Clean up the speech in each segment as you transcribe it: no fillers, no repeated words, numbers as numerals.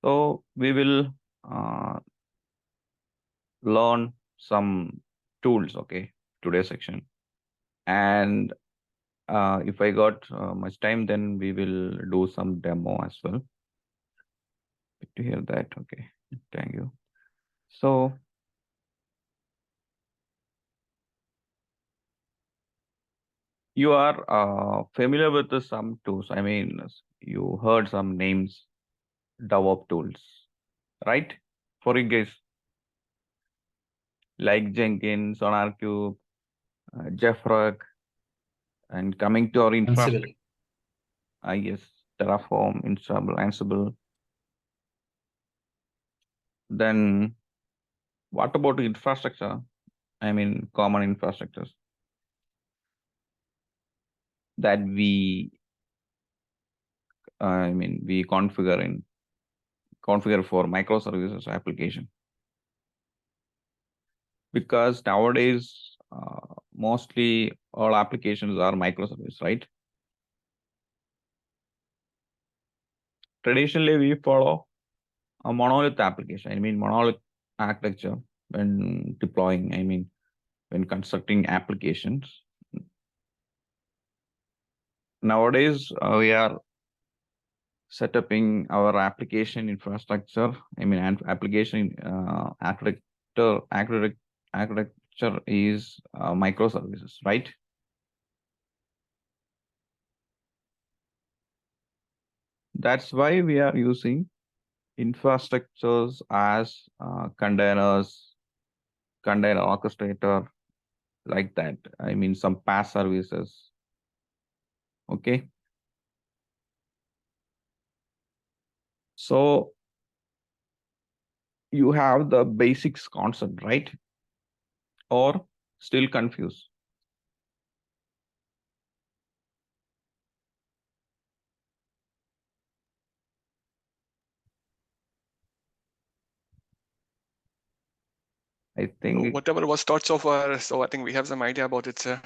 So we will learn some tools, okay, today's section. And if I got much time, then we will do some demo as well. Good to hear that. Okay, thank you. So you are familiar with some tools. I mean, you heard some names, DevOps tools, right? For you guys, like Jenkins, SonarQube, JeffRuck, and coming to our infrastructure, Ansible. yes, Terraform, Ansible. Then what about infrastructure? I mean, common infrastructures that we we configure for microservices application, because nowadays mostly all applications are microservice, right? Traditionally we follow a monolith application, monolith architecture when deploying, when constructing applications. Nowadays we are setting our application infrastructure, application architecture is microservices, right? That's why we are using infrastructures as containers, container orchestrator, like that. Some PaaS services. Okay. So you have the basics concept, right? Or still confused? I think whatever was taught so far, so I think we have some idea about it, sir.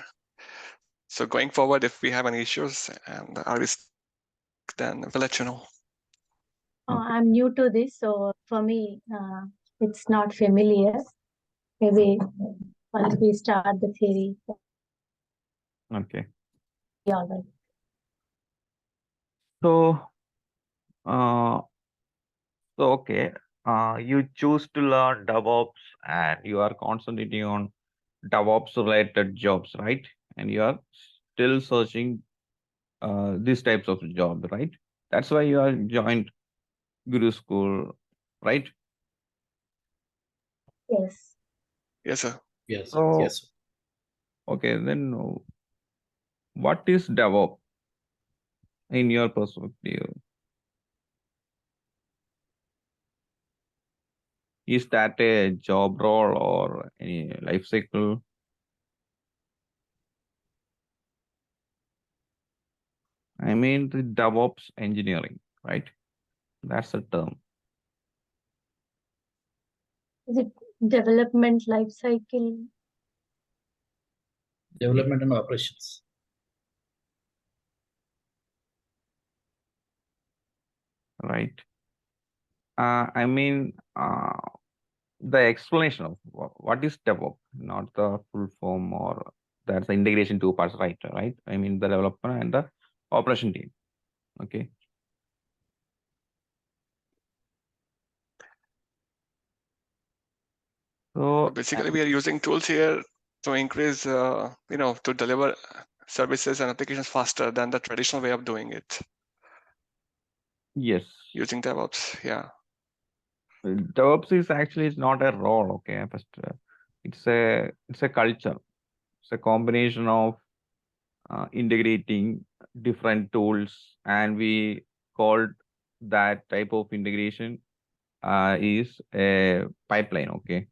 So going forward, if we have any issues and are we then we'll let you know. I'm new to this, so for me, it's not familiar. Maybe once we start the theory. okay. Yeah, all right. So okay. You choose to learn DevOps and you are concentrating on DevOps related jobs, right? And you are still searching these types of jobs, right? That's why you are joined Guru School, right? Yes. Yes, sir. Yes. So, Yes. okay, then what is DevOps in your perspective? Is that a job role or any life cycle? The DevOps engineering, right? That's the term. Is it development life cycle? Development and operations. Right. The explanation of what is DevOps, not the full form, or that's the integration two parts, right? Right. The developer and the operation team. Okay. So basically, we are using tools here to increase, to deliver services and applications faster than the traditional way of doing it. Yes. Using DevOps, yeah. DevOps is actually not a role. Okay. First, it's a culture. It's a combination of integrating different tools, and we called that type of integration is a pipeline. Okay.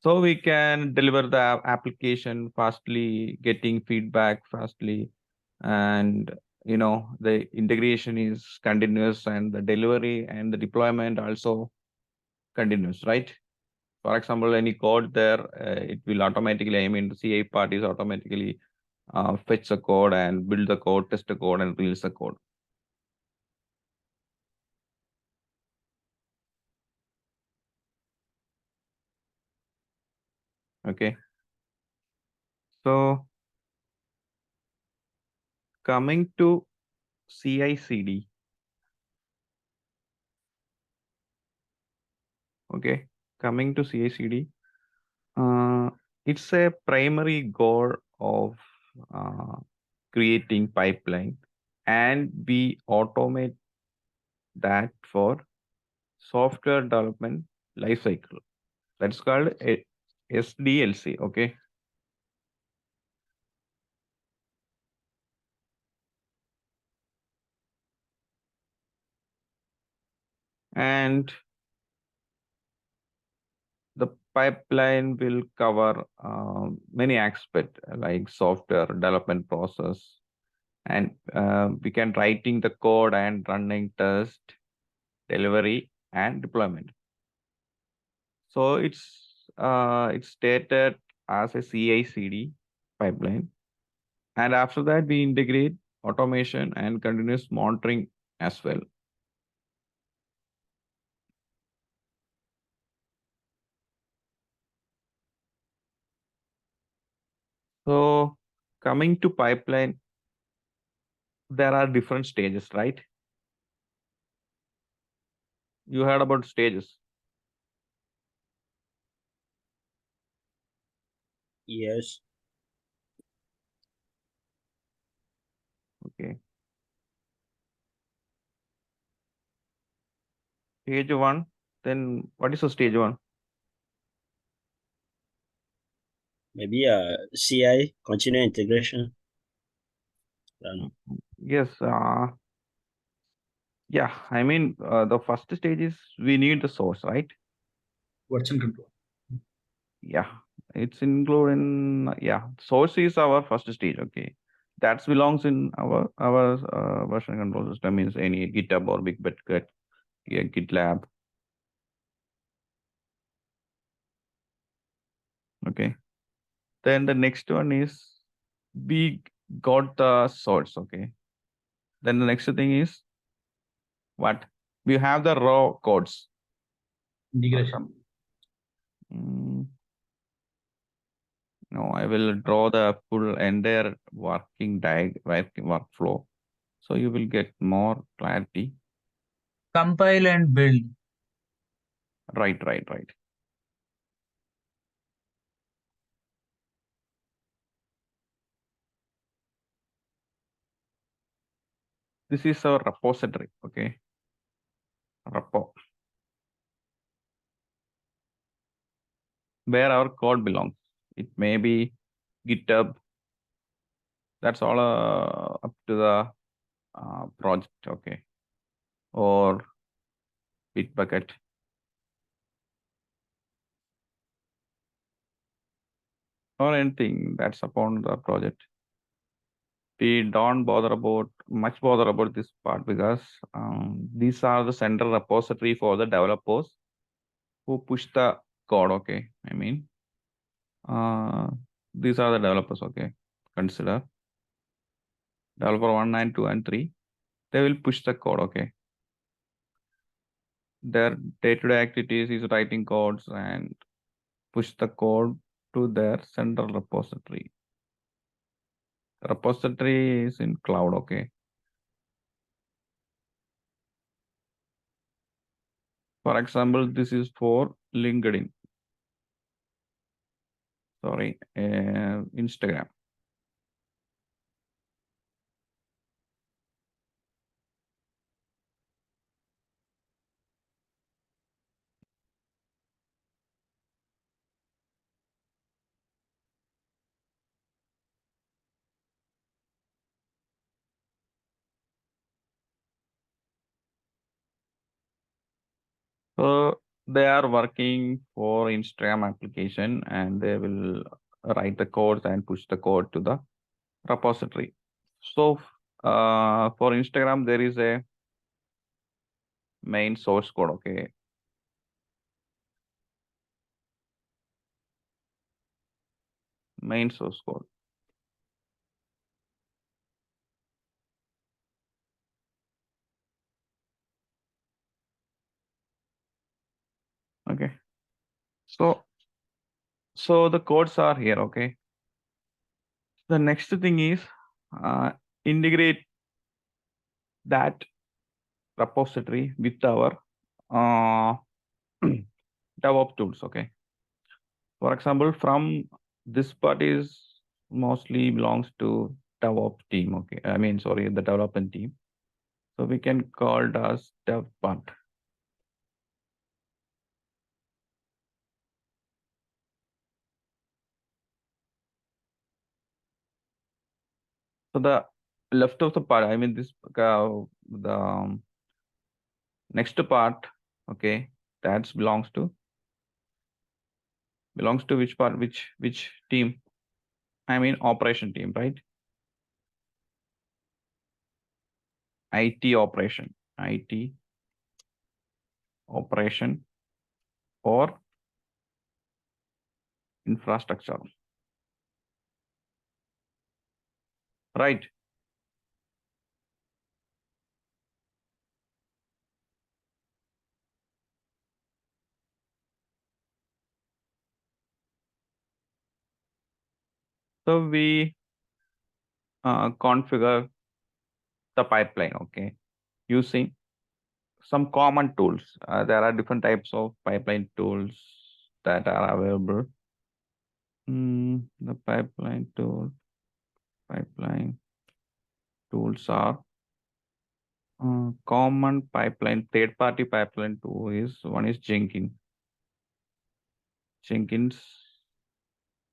So we can deliver the application fastly, getting feedback fastly, and the integration is continuous, and the delivery and the deployment also continuous, right? For example, any code there, it will automatically, the CI part is automatically fetch the code and build the code, test the code, and release the code. Okay. So coming to CI/CD. Okay. Coming to CI/CD. It's a primary goal of creating pipeline, and we automate that for software development lifecycle. That's called a SDLC. Okay. And the pipeline will cover many aspects like software development process, and we can writing the code and running test, delivery, and deployment. So it's stated as a CI/CD pipeline, and after that we integrate automation and continuous monitoring as well. So coming to pipeline, there are different stages, right? You heard about stages. Yes. Okay. Stage one. Then what is the stage one? Maybe CI, continuous integration. Yes. Yeah. I mean, the first stage is we need the source, right? Version control. Yeah. It's included in, yeah. Source is our first stage. Okay. That belongs in our version control system, means any GitHub or Bitbucket, yeah, GitLab. Okay. Then the next one is we got the source. Okay. Then the next thing is what? We have the raw codes. Integration. No, I will draw the full entire working workflow. So you will get more clarity. Compile and build. Right. This is our repository. Okay. Repo. Where our code belongs. It may be GitHub. That's all up to the project. Okay. Or Bitbucket. Or anything that's upon the project. We don't much bother about this part because these are the central repository for the developers who push the code. Okay. I mean, these are the developers. Okay. Consider developer 1 and 2 and 3. They will push the code. Okay. Their day-to-day activities is writing codes and push the code to their central repository. The repository is in cloud. Okay. For example, this is for LinkedIn. Sorry, Instagram. So they are working for Instagram application, and they will write the codes and push the code to the repository. So for Instagram, there is a main source code. Okay. Main source code. Okay. So So the codes are here, okay. The next thing is integrate that repository with our DevOps tools, okay. For example, from this part is mostly belongs to DevOps team, okay. I mean, sorry, the development team. So we can call it as dev part. So the left of the part, I mean this the next part, okay, that belongs to which part, which team? I mean operation team, right? IT operation or infrastructure, right? So we configure the pipeline, okay, using some common tools. There are different types of pipeline tools that are available. The pipeline tools are common pipeline, third-party pipeline tool is one is Jenkins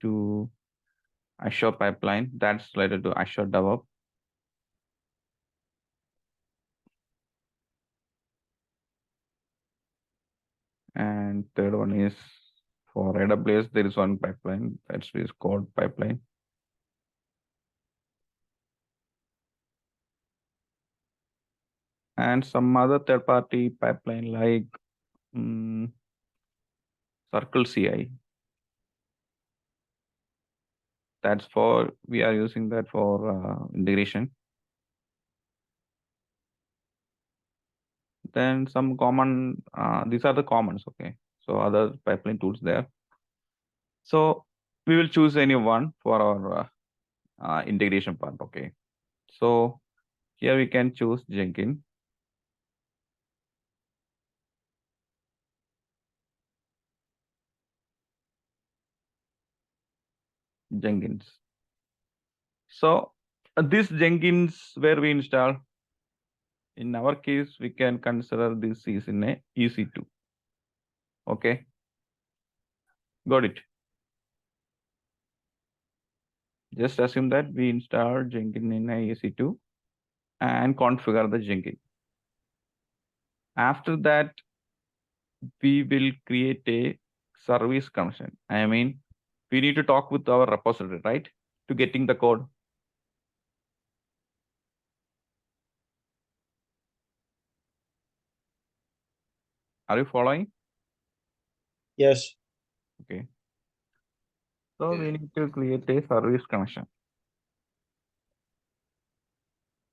to Azure pipeline, that's related to Azure DevOps. And third one is for AWS, there is one pipeline that's called pipeline. And some other third-party pipeline like Circle CI. That's for, we are using that for integration. Then some common, these are the commons, okay. So other pipeline tools there. So we will choose any one for our integration part, okay. So here we can choose Jenkins. So this Jenkins where we install, in our case, we can consider this is in a EC2. Okay. Got it. Just assume that we install Jenkins in a EC2 and configure the Jenkins. After that, we will create a service connection. I mean, we need to talk with our repository, right? To getting the code. Are you following? Yes. Okay. So we need to create a service connection.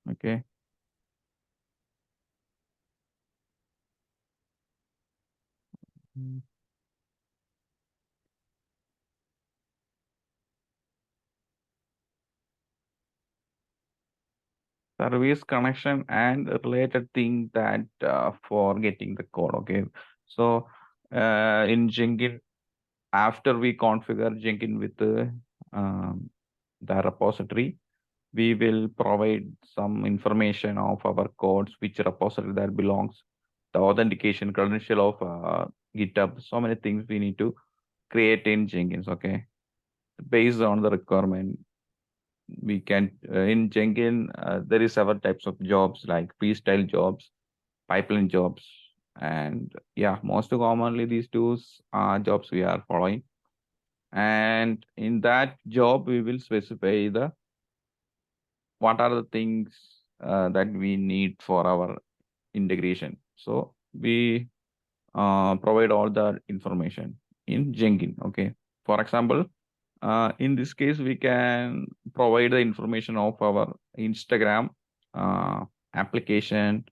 Okay. Service connection and related thing that for getting the code. Okay. So in Jenkins, after we configure Jenkins with the repository, we will provide some information of our codes, which repository that belongs, the authentication credential of GitHub. So many things we need to create in Jenkins. Okay. Based on the requirement, we can in Jenkins there is several types of jobs like freestyle jobs, pipeline jobs, and yeah, most commonly these two jobs we are following. And in that job we will specify the what are the things that we need for our integration. So we provide all the information in Jenkins. Okay. For example, in this case, we can provide the information of our Instagram application,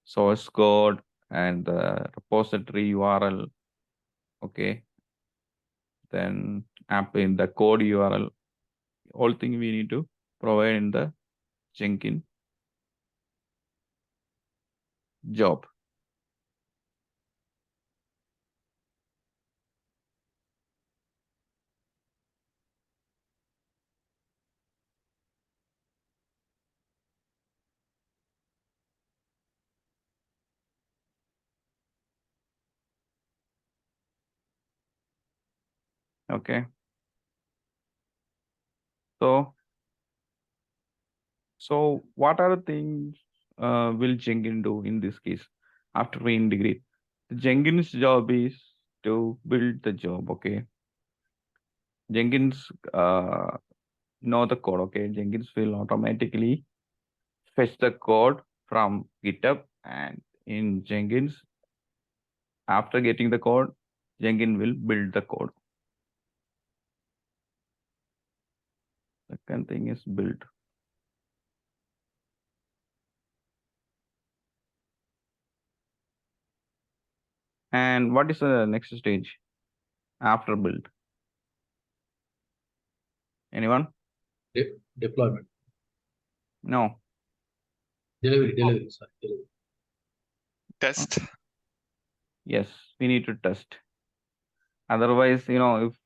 source code, and the repository URL. Okay. Then app in the code URL, all thing we need to provide in the Jenkins job. Okay. So what are the things will Jenkins do in this case after we integrate? The Jenkins job is to build the job. Okay. Jenkins know the code. Okay. Jenkins will automatically fetch the code from GitHub, and in Jenkins, after getting the code, Jenkins will build the code. Second thing is build. And what is the next stage after build? Anyone? Deployment. No. Delivery. Sorry, delivery. Test. Yes, we need to test. Otherwise, if,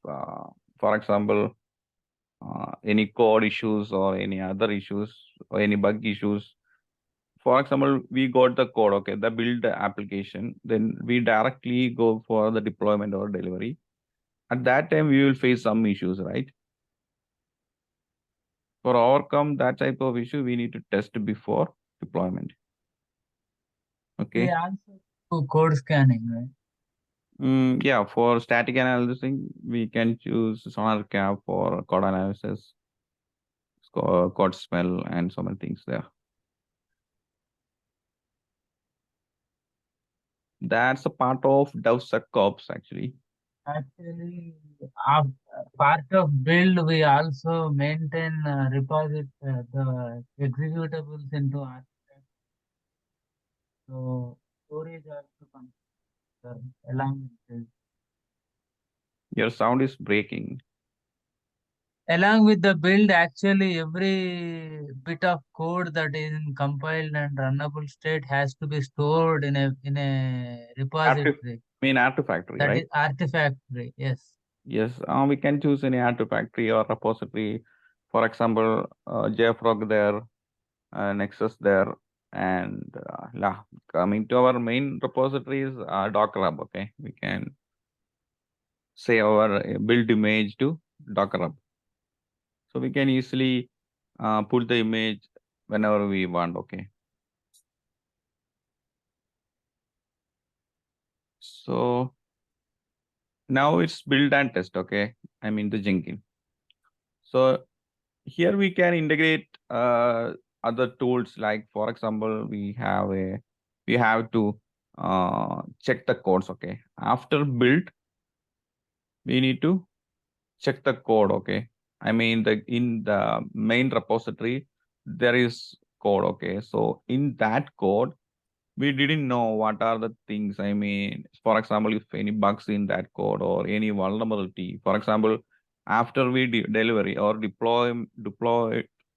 for example, any code issues or any other issues or any bug issues, for example, we got the code, okay, the build application, then we directly go for the deployment or delivery. At that time, we will face some issues, right? For overcome that type of issue, we need to test before deployment. Okay. We also do code scanning, right? Yeah, for static analysis, we can choose SonarCap for code analysis, code smell, and so many things there. That's a part of DevSecOps actually. Actually, part of build, we also maintain repository, the executables into artifacts. So storage also comes along with this. Your sound is breaking. Along with the build, actually every bit of code that is in compiled and runnable state has to be stored in a repository. Artifactory, That right? is artifactory, yes. Yes, we can choose any artifactory or repository. For example, JFrog there, Nexus there, and coming to our main repository is Docker Hub. Okay, we can say our build image to Docker Hub. So we can easily put the image whenever we want. Okay. So now it's build and test. Okay, I mean the Jenkins. So here we can integrate other tools, like for example, we have to check the codes. Okay, after build, we need to check the code. Okay, I mean in the main repository there is code. Okay, so in that code we didn't know what are the things. I mean, for example, if any bugs in that code or any vulnerability, for example, after we delivery or deploy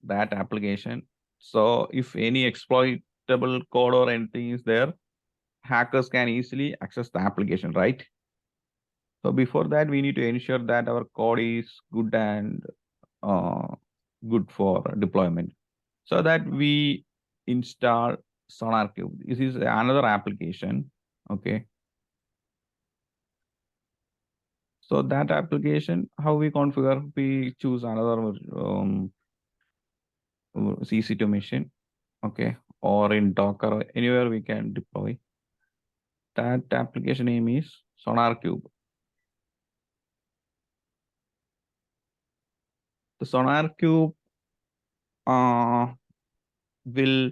that application. So if any exploitable code or anything is there, hackers can easily access the application, right? So before that, we need to ensure that our code is good and good for deployment, so that we install SonarCube. This is another application. Okay. So that application, how we configure, we choose another EC2 machine. Okay. Or in Docker, or anywhere we can deploy. That application name is SonarCube. The SonarCube will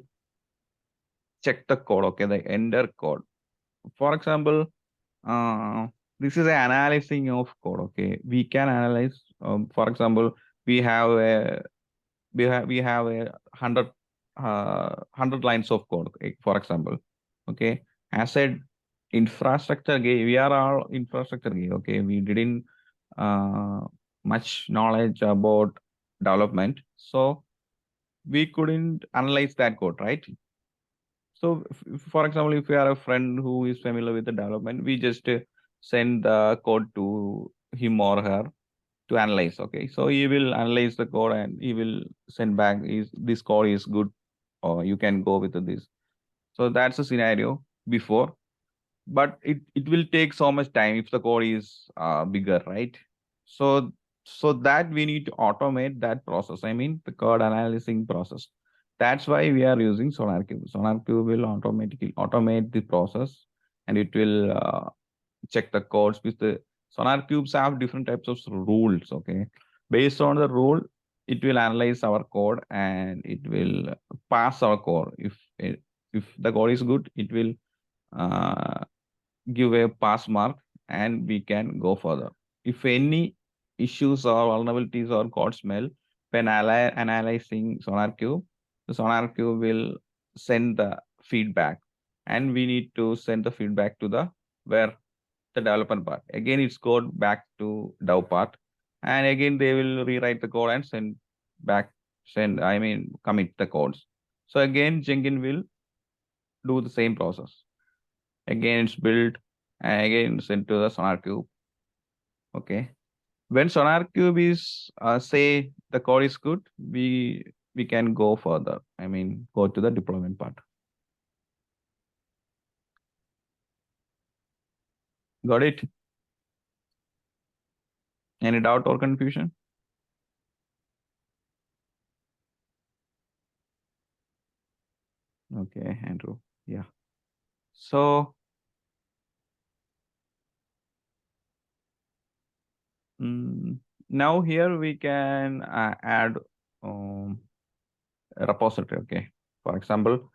check the code. Okay. The enter code. For example, this is an analyzing of code. Okay, we can analyze. For example, we have a 100 lines of code. Okay, for example, okay, as said, infrastructure guy, we are all infrastructure guy. Okay, we didn't much knowledge about development. So we couldn't analyze that code, right? So for example, if you are a friend who is familiar with the development, we just send the code to him or her to analyze. Okay, so he will analyze the code and he will send back is this code is good or you can go with this. So that's a scenario before, but it will take so much time if the code is bigger, right? So that we need to automate that process. I mean the code analyzing process. That's why we are using SonarQube. SonarQube will automatically automate the process, and it will check the codes with the SonarQubes have different types of rules. Okay, based on the rule, it will analyze our code and it will pass our code. If the code is good, it will uh, give a pass mark and we can go further. If any issues or vulnerabilities or code smell when analyzing SonarQube, the SonarQube will send the feedback and we need to send the feedback to the where the development part. Again, it's code back to dev part. And again, they will rewrite the code and commit the codes. So again, Jenkins will do the same process. Again, it's built and again sent to the SonarQube. Okay. When SonarQube is say the code is good, we can go further. I mean, go to the deployment part. Got it? Any doubt or confusion? Okay, Andrew. Yeah. So now here we can add a repository. Okay. For example,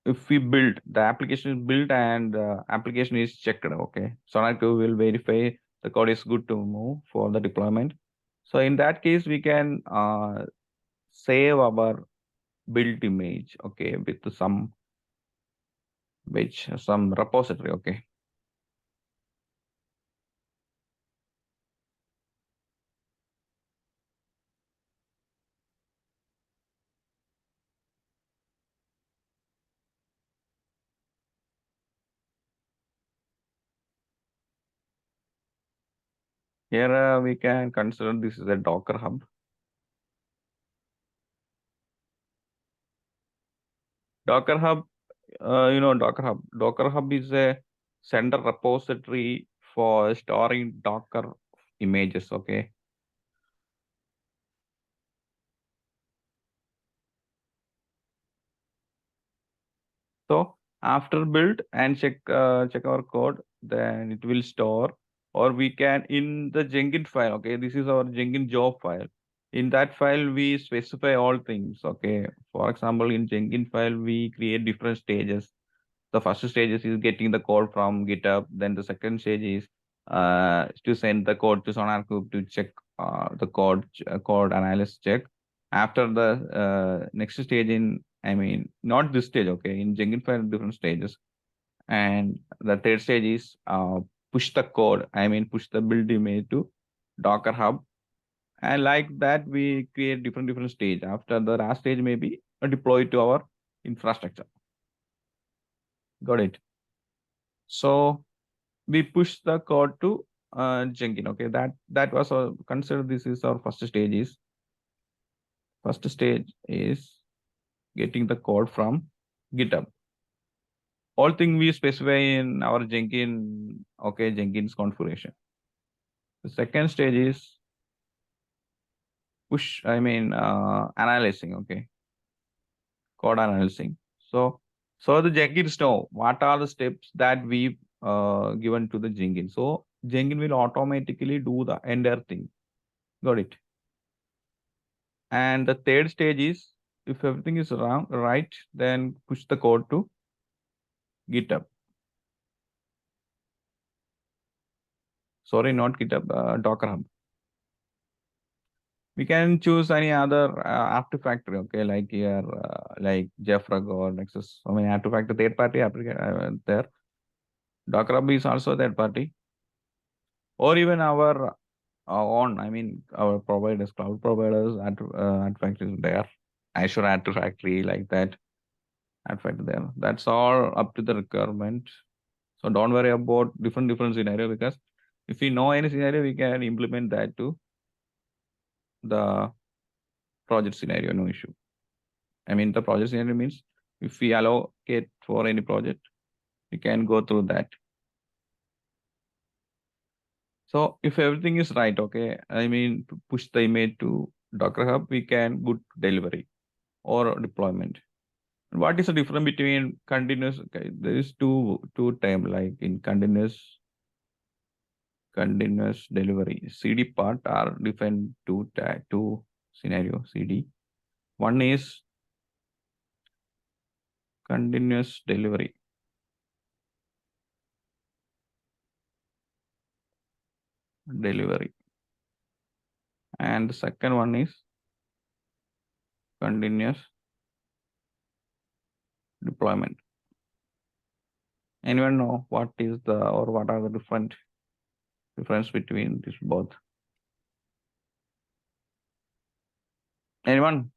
if we build the application is built and application is checked. Okay. SonarQube will verify the code is good to move for the deployment. So in that case, we can save our build image. Okay, with some repository. Okay. Here we can consider this is a Docker Hub. Docker Hub, Docker Hub. Docker Hub is a central repository for storing Docker images. Okay. So after build and check our code, then it will store, or we can in the Jenkins file. Okay, this is our Jenkins job file. In that file, we specify all things. Okay, for example, in Jenkins file, we create different stages. The first stage is getting the code from GitHub. Then the second stage is to send the code to SonarQube to check the code analysis check. After the next stage not this stage, okay, in Jenkins file, different stages. And the third stage is push the code, push the build image to Docker Hub. And like that, we create different stage. After the last stage, maybe deploy to our infrastructure. Got it? So we push the code to Jenkins. Okay, that was consider this is our first stage is getting the code from GitHub. All thing we specify in our Jenkins, okay, Jenkins configuration. The second stage is push, analyzing, okay, code analyzing. So the Jenkins know what are the steps that we given to the Jenkins. So Jenkins will automatically do the entire thing. Got it? And the third stage is if everything is right, then push the code to GitHub. Sorry, not GitHub, Docker Hub. We can choose any other Artifactory, okay, like here, like JFrog or Nexus. I mean, Artifactory third-party application there. Docker Hub is also third-party. Or even our on, I mean, our providers, cloud providers, Artifactory is there, Azure Artifactory, like that, Artifactory there. That's all up to the requirement. So don't worry about different scenario, because if we know any scenario, we can implement that to the project scenario, no issue. I mean, the project scenario means if we allocate for any project, we can go through that. So if everything is right, okay, I mean, to push the image to Docker Hub, we can put delivery or deployment. What is the difference between continuous? Okay, there is two terms, like in continuous delivery. CD part are different two scenario CD. One is continuous delivery. And the second one is continuous deployment. Anyone know what is the, or what are the difference between these both? Anyone?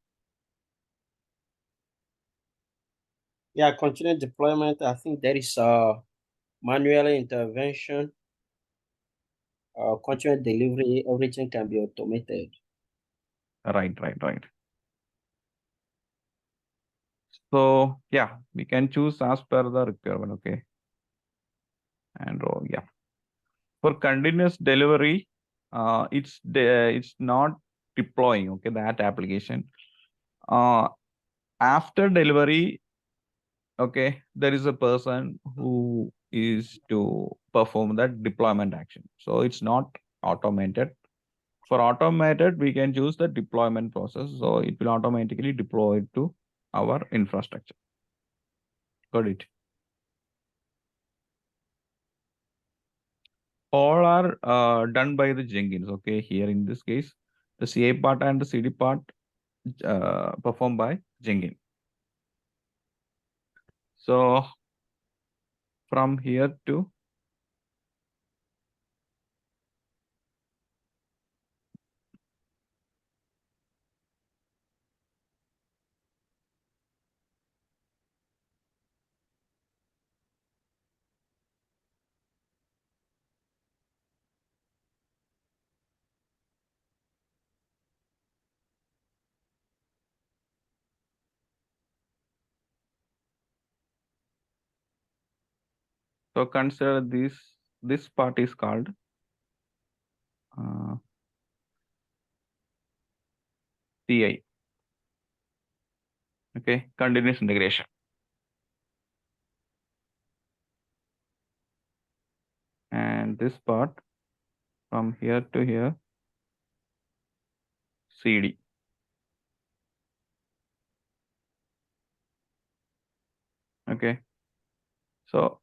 Yeah, continuous deployment. I think there is manual intervention, continuous delivery. Everything can be automated. Right. So yeah, we can choose as per the requirement. Okay. And yeah, for continuous delivery, it's not deploying, okay, that application. After delivery, okay, there is a person who is to perform that deployment action. So it's not automated. For automated, we can choose the deployment process. So it will automatically deploy to our infrastructure. Got it? All are done by the Jenkins. Okay, here in this case, the CA part and the CD part performed by Jenkins. So from here to so consider this part is called CI. Okay, continuous integration. And this part from here to here, CD. Okay. So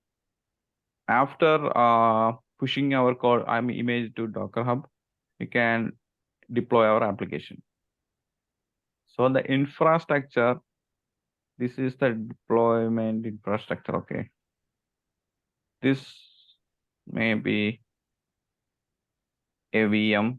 after pushing our code, image to Docker Hub, we can deploy our application. So the infrastructure, this is the deployment infrastructure. Okay. This may be a VM.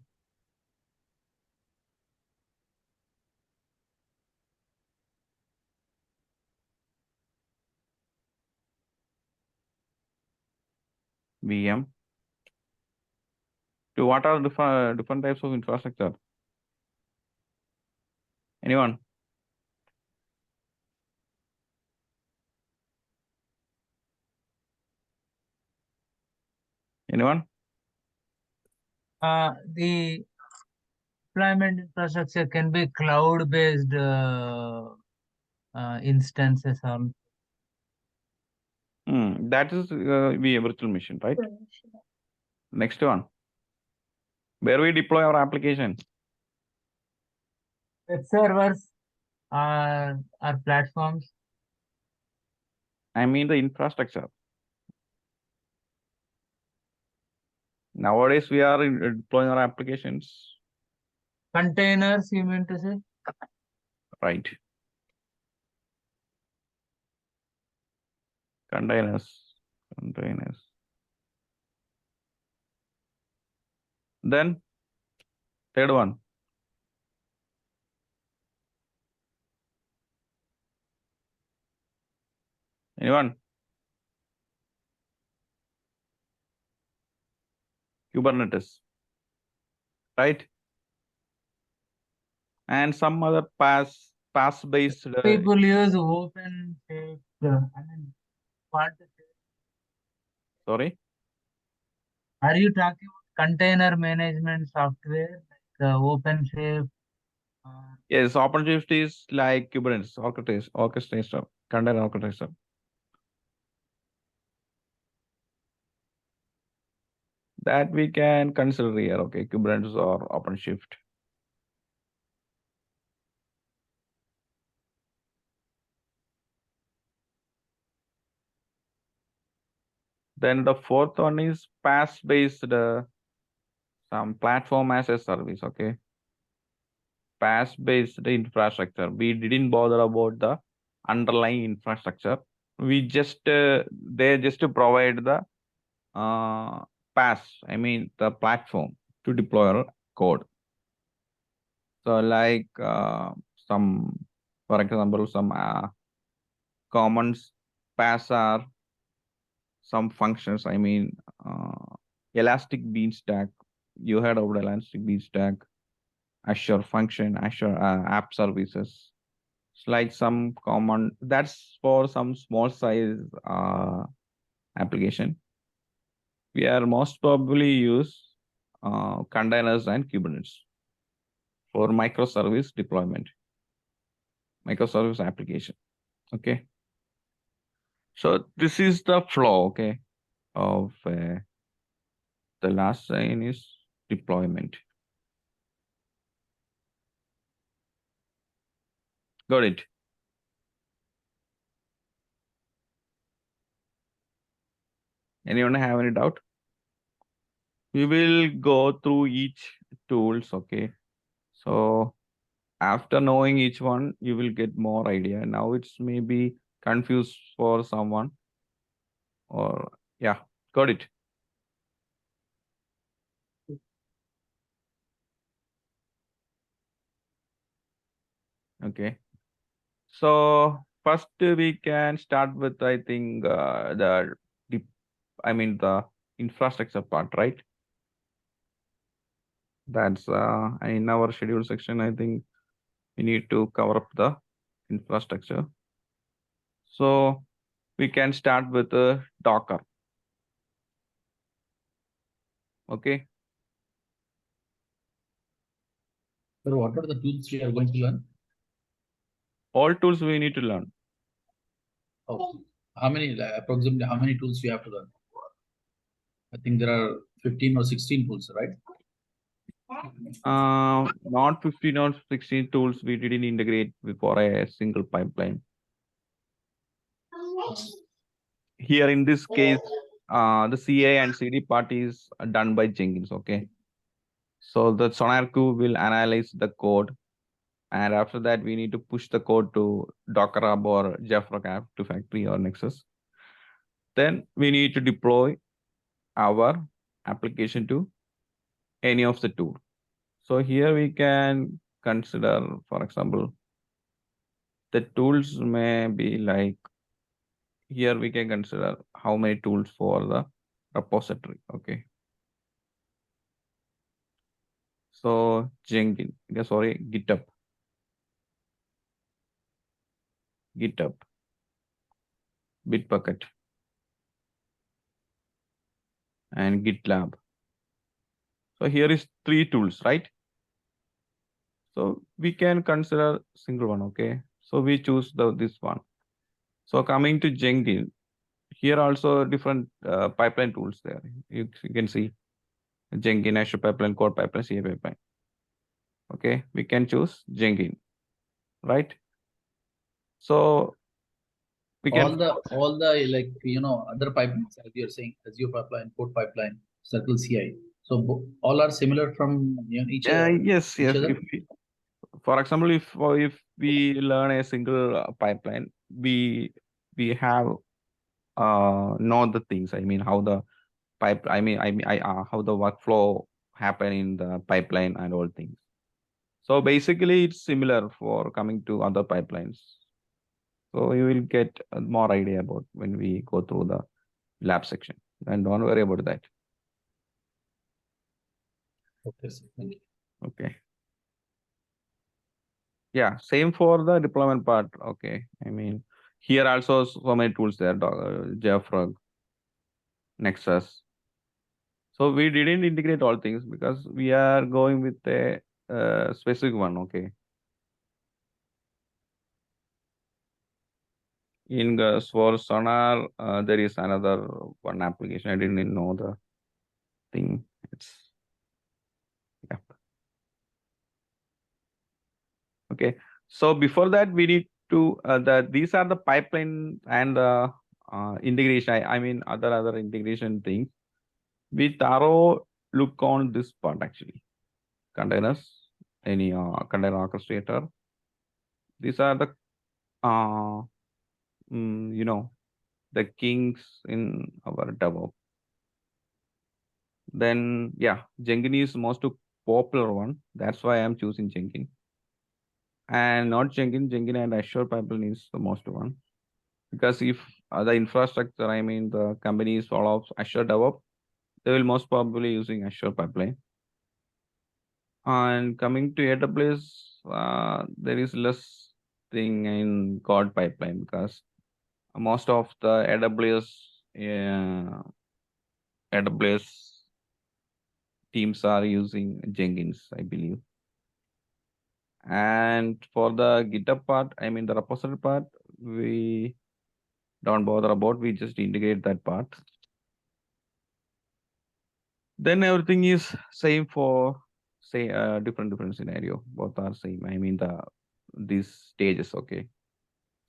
To what are different types of infrastructure? Anyone? Anyone? The deployment infrastructure can be cloud-based instances. That is VM virtual machine, right? Next one. Where we deploy our application? Web servers are platforms. I mean the infrastructure. Nowadays we are deploying our applications. Containers, you mean to say? Right. Containers. Then Third one. Anyone? Kubernetes. Right? And some other pass-based. People use OpenShift. I mean, Sorry? are you talking about container management software like OpenShift? Yes, OpenShift is like Kubernetes, orchestrator, container orchestrator. That we can consider here, okay, Kubernetes or OpenShift. Then the fourth one is PaaS-based, some platform as a service, okay. PaaS-based infrastructure. We didn't bother about the underlying infrastructure. We just, they just provide the PaaS, I mean the platform to deploy our code. So like some, for example, some common PaaS are some functions. I mean, Elastic Beanstalk. You heard about Elastic Beanstalk, Azure Function, Azure App Services. It's like some common. That's for some small size application. We are most probably use containers and Kubernetes for microservice deployment, microservice application. Okay. So this is the flow, okay, of the last line is deployment. Got it. Anyone have any doubt? We will go through each tools, okay. So after knowing each one, you will get more idea. Now it's maybe confused for someone, or yeah, got it. Okay. So first we can start with, I think, the infrastructure part, right? That's in our schedule section. I think we need to cover up the infrastructure. So we can start with Docker. Okay. So what are the tools we are going to learn? All tools we need to learn. Oh, how many, approximately how many tools we have to learn? I think there are 15 or 16 tools, right? Not 15 or 16 tools we didn't integrate for a single pipeline. Here in this case, the CA and CD part is done by Jenkins, okay. So the SonarQube will analyze the code, and after that we need to push the code to Docker Hub or JFrog app to factory or Nexus. Then we need to deploy our application to any of the tool. So here we can consider, for example, the tools may be like, here we can consider how many tools for the repository, okay. So Jenkins, sorry, GitHub, Bitbucket, and GitLab. So here is 3 tools, right? So we can consider single one, okay. So we choose this one. So coming to Jenkins, here also different pipeline tools there. You can see Jenkins, Azure Pipeline, Code Pipeline, CA Pipeline. Okay, we can choose Jenkins, right? So we can all the like other pipelines, as you're saying, Azure Pipeline, Code Pipeline, Circle CI. So all are similar from each yes. other? If we, for example, if we learn a single pipeline, we have know the things. I mean, how the how the workflow happen in the pipeline and all things. So basically, it's similar for coming to other pipelines. So you will get more idea about when we go through the lab section. And don't worry about that. Okay, sir. Thank you. Okay. Yeah, same for the deployment part. Okay. I mean, here also so many tools there, JFrog, Nexus. So we didn't integrate all things because we are going with a specific one. Okay. In the for Sonar, there is another one application. I didn't know the thing. It's yeah. Okay. So before that, we need to these are the pipeline and the integration. I mean other integration things. We thorough look on this part actually. Containers, any container orchestrator. These are the you know, the kings in our DevOps. Then yeah, Jenkins is most popular one. That's why I'm choosing Jenkins. And not Jenkins and Azure pipeline is the most one. Because if the infrastructure, I mean the companies follow Azure DevOps, they will most probably using Azure pipeline. And coming to AWS, there is less thing in code pipeline because most of the AWS teams are using Jenkins, I believe. And for the GitHub part, I mean the repository part, we don't bother about, we just integrate that part. Then everything is same for say different scenario. Both are same. I mean these stages, okay.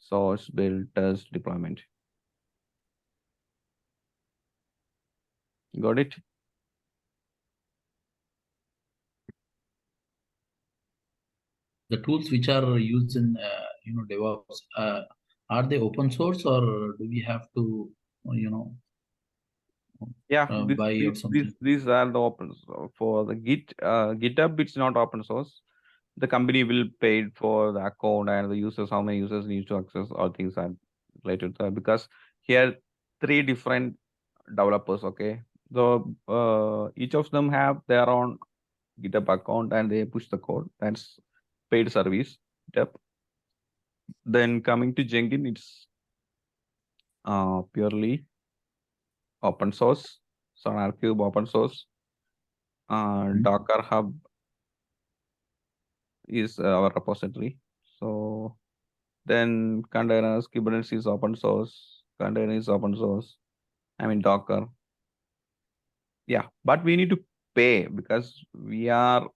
Source, build, test, deployment. Got it? The tools which are used in DevOps, are they open source or do we have to Yeah, buy or something? these are the open for the GitHub. It's not open source. The company will pay for the account and the users, how many users need to access, all things are related to that because here 3 different developers. Okay, so each of them have their own GitHub account and they push the code. That's paid service. GitHub. Then coming to Jenkins, it's purely open source. SonarQube open source. Docker Hub is our repository. So then containers, Kubernetes is open source. Container is open source. I mean Docker. Yeah, but we need to pay because we are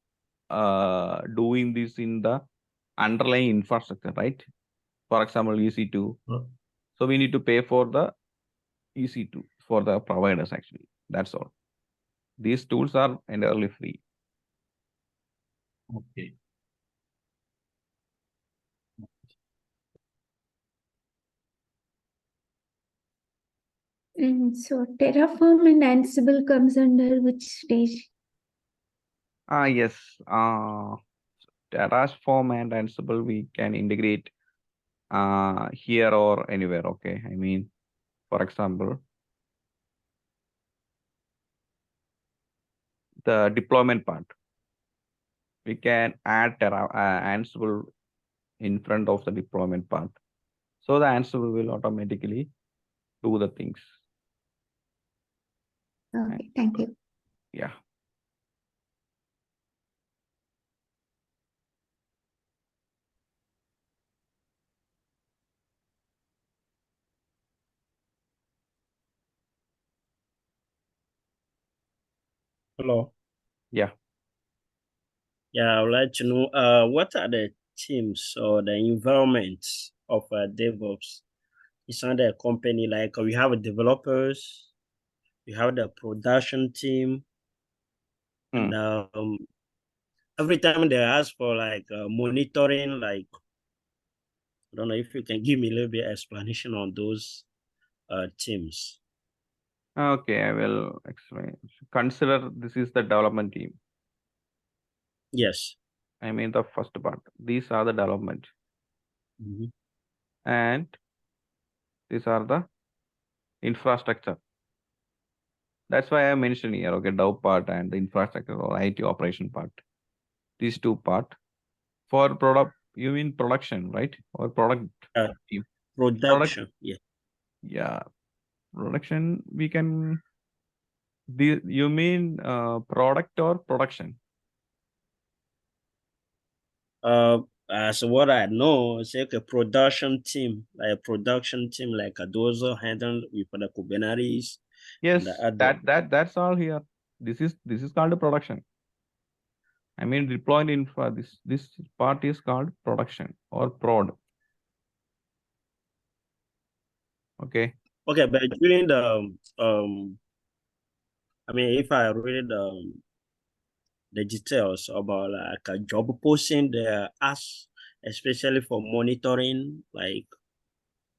doing this in the underlying infrastructure, right? For example, EC2. So we need to pay for the EC2 for the providers actually. That's all. These tools are entirely free. Okay. So Terraform and Ansible comes under which stage? Yes. Terraform and Ansible we can integrate here or anywhere. Okay. I mean, for example, the deployment part. We can add Ansible in front of the deployment part. So the Ansible will automatically do the things. Okay, thank you. Yeah. Hello. Yeah. Yeah, I would like to know what are the teams or the environments of DevOps inside the company? Like we have developers, we have the production team, and every time they ask for like monitoring, like I don't know if you can give me a little bit explanation on those teams. Okay, I will explain. Consider this is the development team. Yes. I mean the first part. These are the development, Mhm. and these are the infrastructure. That's why I mentioned here, okay, dev part and the infrastructure or IT operation part. These two part. For product, you mean production, right? Or product team? Production. Yeah. Yeah, production. We can. You mean product or production? As what I know, it's like a production team, like those who handle with the Kubernetes and Yes, the other. that's all here. This is called production. I mean deployed infra. This part is called production or prod. Okay. Okay, but during the I mean, if I read the details about like a job posting, they ask especially for monitoring, like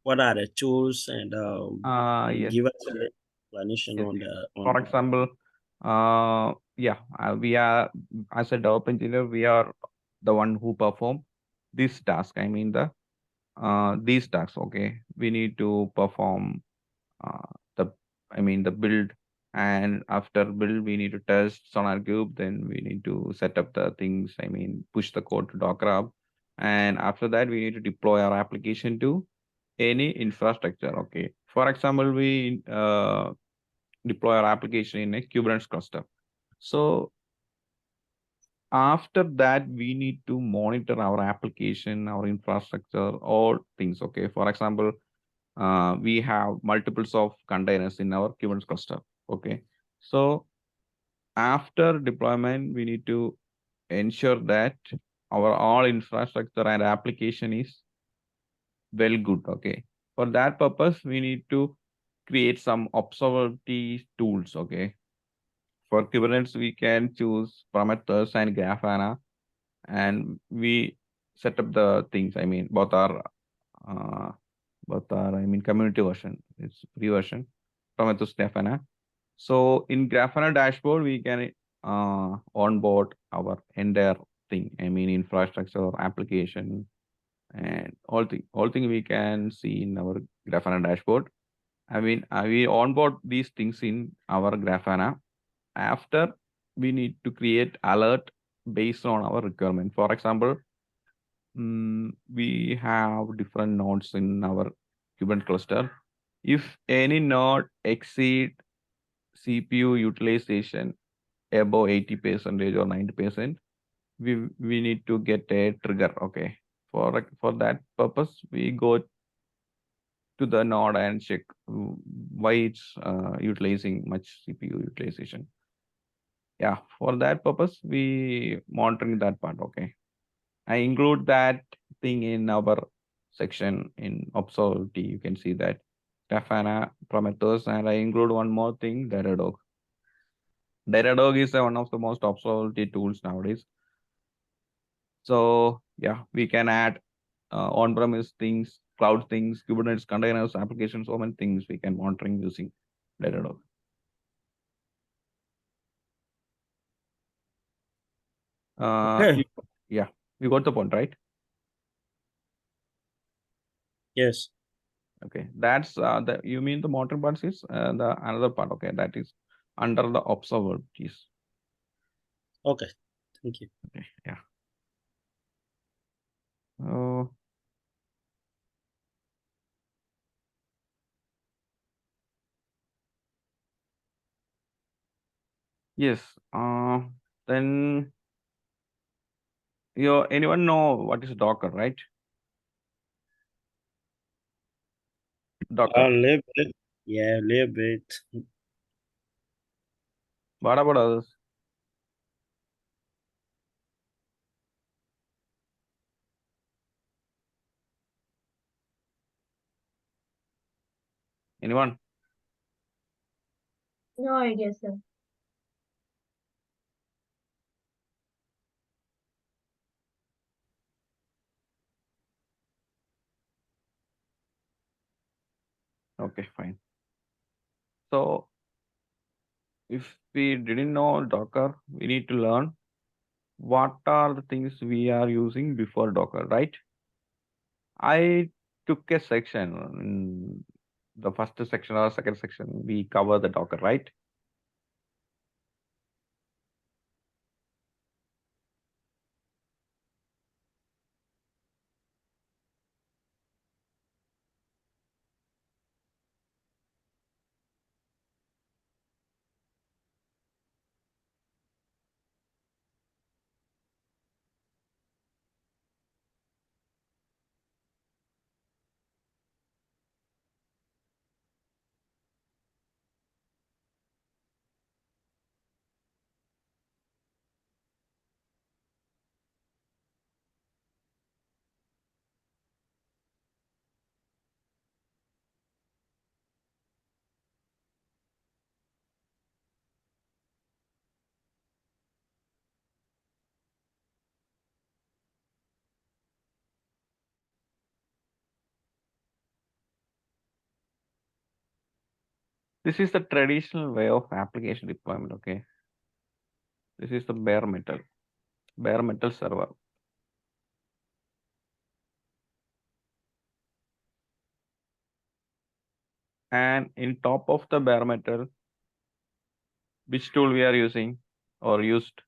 what are the tools and Yes. give us an explanation Yes. on the For example, yeah, we are as a developer engineer, we are the one who perform this task. I mean these tasks. Okay, we need to perform uh, the the build, and after build we need to test sonar cube, then we need to set up the things, push the code to Docker Hub, and after that we need to deploy our application to any infrastructure. Okay, for example, we deploy our application in a Kubernetes cluster. So after that we need to monitor our application, our infrastructure, all things. Okay, for example, we have multiples of containers in our Kubernetes cluster. Okay, so after deployment, we need to ensure that our all infrastructure and application is well good. Okay, for that purpose, we need to create some observability tools. Okay, for Kubernetes, we can choose Prometheus and Grafana, and we set up the things. Uh, community version. It's free version, Prometheus Grafana. So in Grafana dashboard, we can onboard our entire thing. Infrastructure, application, and all thing we can see in our Grafana dashboard. We onboard these things in our Grafana. After, we need to create alert based on our requirement. For example, we have different nodes in our Kubernetes cluster. If any node exceed CPU utilization above 80% or 90%, we need to get a trigger. Okay. For that purpose, we go to the node and check why it's utilizing much CPU utilization. Yeah, for that purpose, we monitoring that part. Okay. I include that thing in our section in observability. You can see that Grafana, Prometheus, and I include one more thing, Datadog. Datadog is one of the most observability tools nowadays. So yeah, we can add on-premise things, cloud things, Kubernetes containers, applications, so many things we can monitoring using Datadog. Okay. Yeah, you got the point, right? Yes. Okay, that's the you mean the monitoring part is the another part. Okay, that is under the observabilities. Okay. Thank you. Okay, yeah. Oh. Yes. Then anyone know what is Docker, right? Docker. A little bit. Yeah, a little bit. What about others? Anyone? No idea, sir. Okay, fine. So if we didn't know Docker, we need to learn what are the things we are using before Docker, right? I took a section in the first section or second section, we cover the Docker, right? This is the traditional way of application deployment, okay? This is the bare metal server. And in top of the bare metal, which tool we are using or used?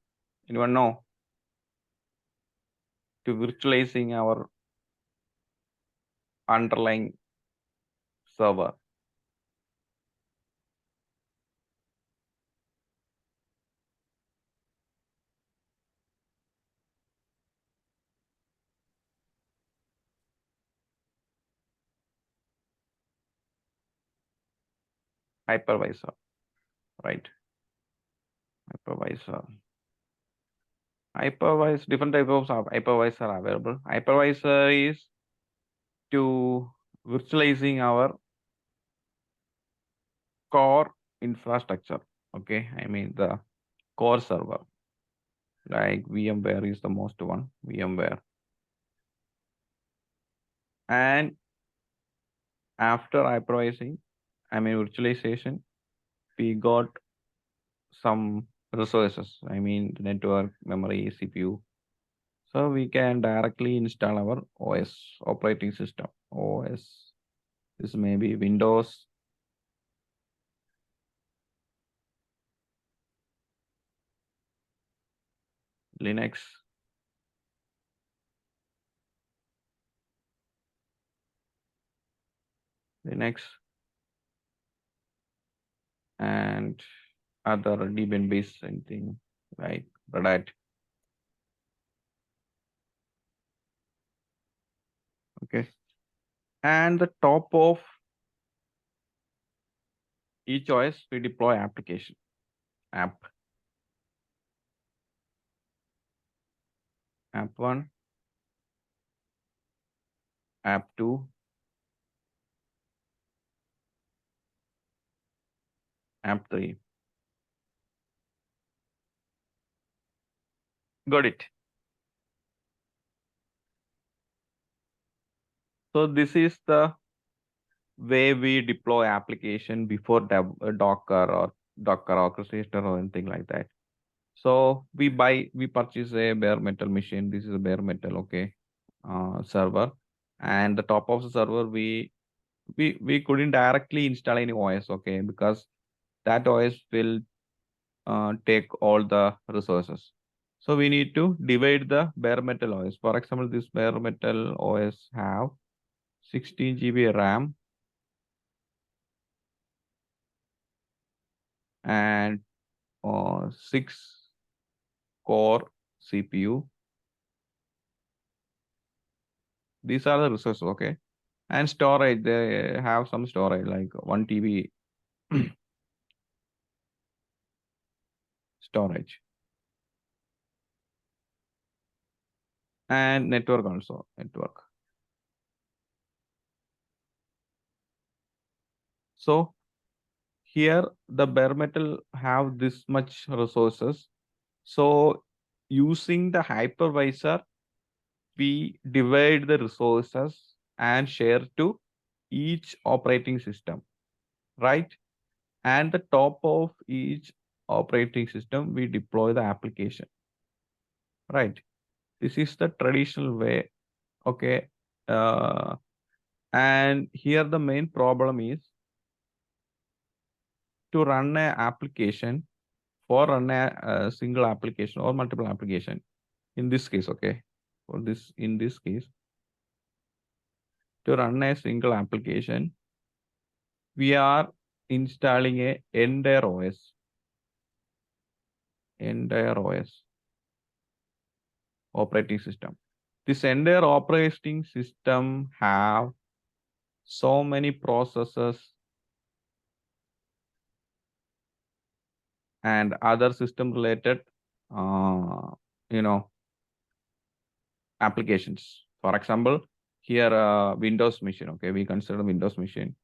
Anyone know? To virtualizing our underlying server. Hypervisor, right? Hypervisor. Different types of hypervisor are available. Hypervisor is to virtualizing our core infrastructure. Okay, I mean the core server. Like VMware is the most one, VMware. And after hypervising, I mean virtualization, we got some resources. I mean network, memory, CPU. So we can directly install our OS, operating system. OS. This may be Windows, Linux, and other Debian based anything, right? Red Hat. Okay. And the top of each OS, we deploy application, app 1, app 2, app 3. Got it. So this is the way we deploy application before Docker or Docker orchestrator or anything like that. So we purchase a bare metal machine. This is a bare metal, okay, server. And the top of the server, we couldn't directly install any OS, okay, because that OS will take all the resources. So we need to divide the bare metal OS. For example, this bare metal OS have 16 GB RAM and 6 core CPU. These are the resources, okay. And storage, they have some storage like 1 TB storage. And network also, network. So here the bare metal have this much resources. So using the hypervisor, we divide the resources and share to each operating system, right? And the top of each operating system, we deploy the application. right? This is the traditional way, okay? And here the main problem is to run an application, for run a single application or multiple application. In this case, okay, for this, in this case, to run a single application, we are installing a entire OS, operating system. This entire operating system have so many processes and other system related, you know, applications. For example, here Windows machine, okay, we consider Windows machine.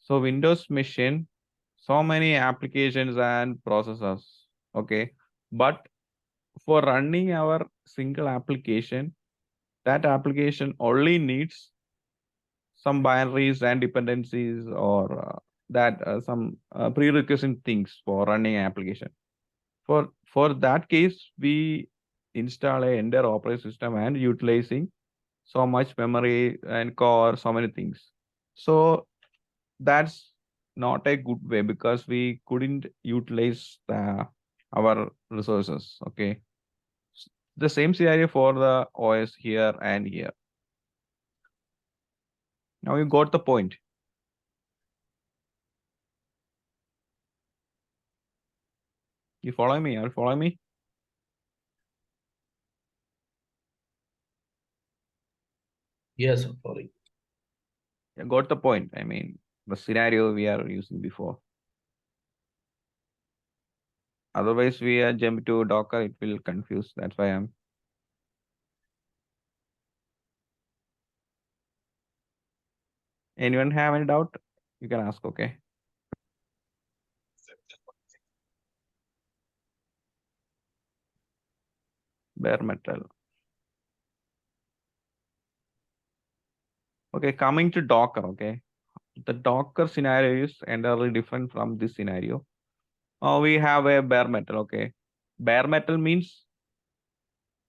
So Windows machine, so many applications and processors, okay. But for running our single application, that application only needs some binaries and dependencies, or some prerequisite things for running an application. For that case, we install a entire operating system and utilizing so much memory and core, so many things. So that's not a good way, because we couldn't utilize our resources. Okay. The same scenario for the OS here and here. Now you got the point. You follow me? Are you following me? Yes, sorry. You got the point. I mean, the scenario we are using before. Otherwise, we are jump to Docker, it will confuse. That's why I'm. Anyone have any doubt? You can ask, okay? Bare metal. Okay, coming to Docker, okay. The Docker scenario is entirely different from this scenario. We have a bare metal, okay. Bare metal means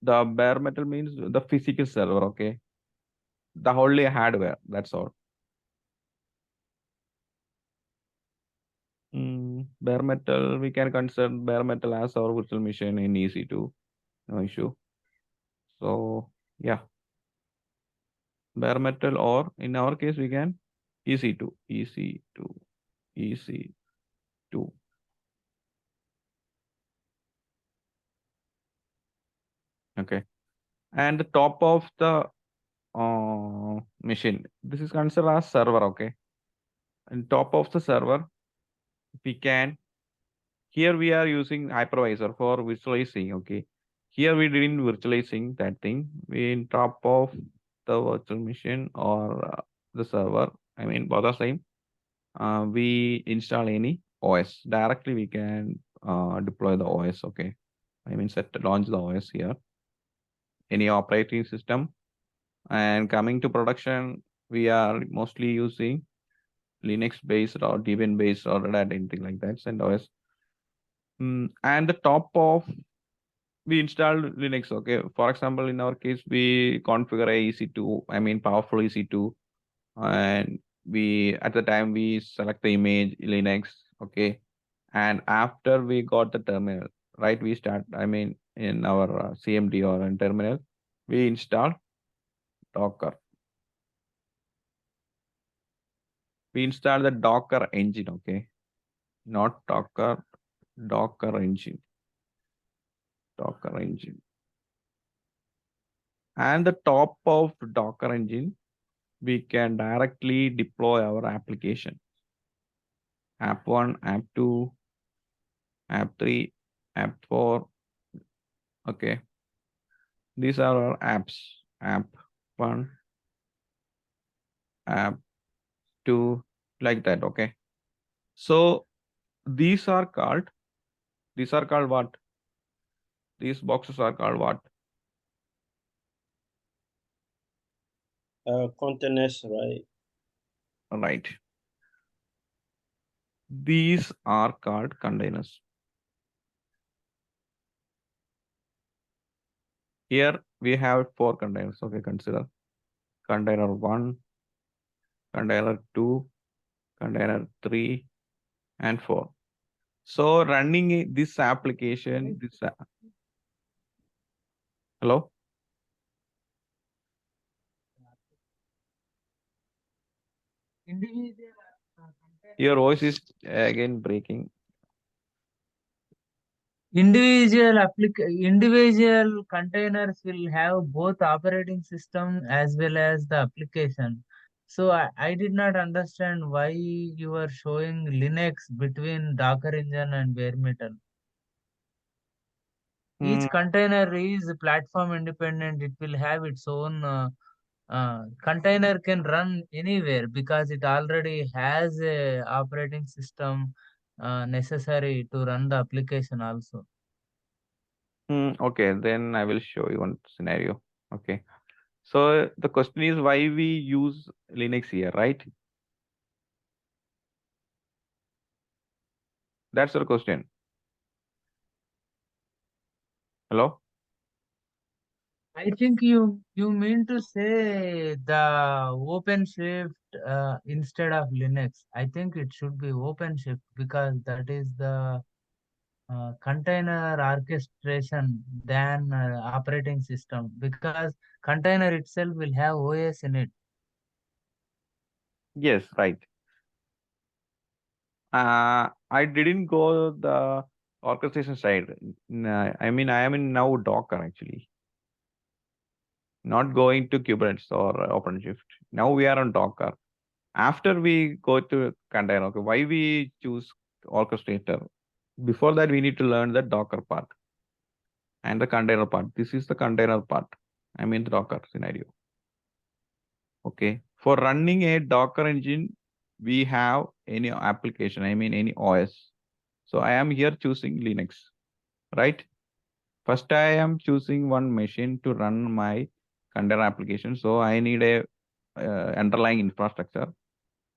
the physical server, okay. The only hardware, that's all. Bare metal, we can consider bare metal as our virtual machine in EC2, no issue. So yeah, bare metal, or in our case, we can EC2. Okay. And the top of the machine, this is considered as server, okay. And top of the server, we can, here we are using hypervisor for virtualizing, okay. Here we didn't virtualizing that thing. We in top of the virtual machine or the server, I mean both are same. We install any OS. Directly we can deploy the OS, okay. I mean launch the OS here. Any operating system. And coming to production, we are mostly using Linux based or Debian based or Red Hat, anything like that, CentOS. And the top of, we installed Linux, okay. For example, in our case, we configure a EC2, I mean powerful EC2, and we at the time we select the image Linux, okay. And after we got the terminal, right, we start, I mean in our CMD or in terminal, we install Docker. We install the Docker engine, okay. Not Docker, Docker engine. Docker engine. And the top of Docker engine, we can directly deploy our application. App 1, App 2, App 3, App 4. Okay. These are our apps. App 1, App 2, like that, okay. So these are called what? These boxes are called what? Containers, right? Right. These are called containers. Here we have 4 containers. Okay, consider container 1, container 2, container 3, and 4. So running this application, hello? Individual Your voice is again breaking. individual containers will have both operating system as well as the application. So I did not understand why you are showing Linux between Docker engine and bare metal. Each container is platform independent. It will have its own container can run anywhere because it already has a operating system necessary to run the application also. Okay, then I will show you one scenario. Okay. So the question is why we use Linux here, right? That's your question. Hello? I think you mean to say the OpenShift instead of Linux. I think it should be OpenShift because that is the container orchestration than operating system, because container itself will have OS in it. Yes, right. I didn't go the orchestration side. I mean, I am in now Docker actually, not going to Kubernetes or OpenShift. Now we are on Docker. After we go to container, okay, why we choose orchestrator? Before that, we need to learn the Docker part and the container part. This is the container part. I mean the Docker scenario. Okay. For running a Docker engine, we have any application, I mean any OS. So I am here choosing Linux, right? First, I am choosing one machine to run my container application. So I need a underlying infrastructure.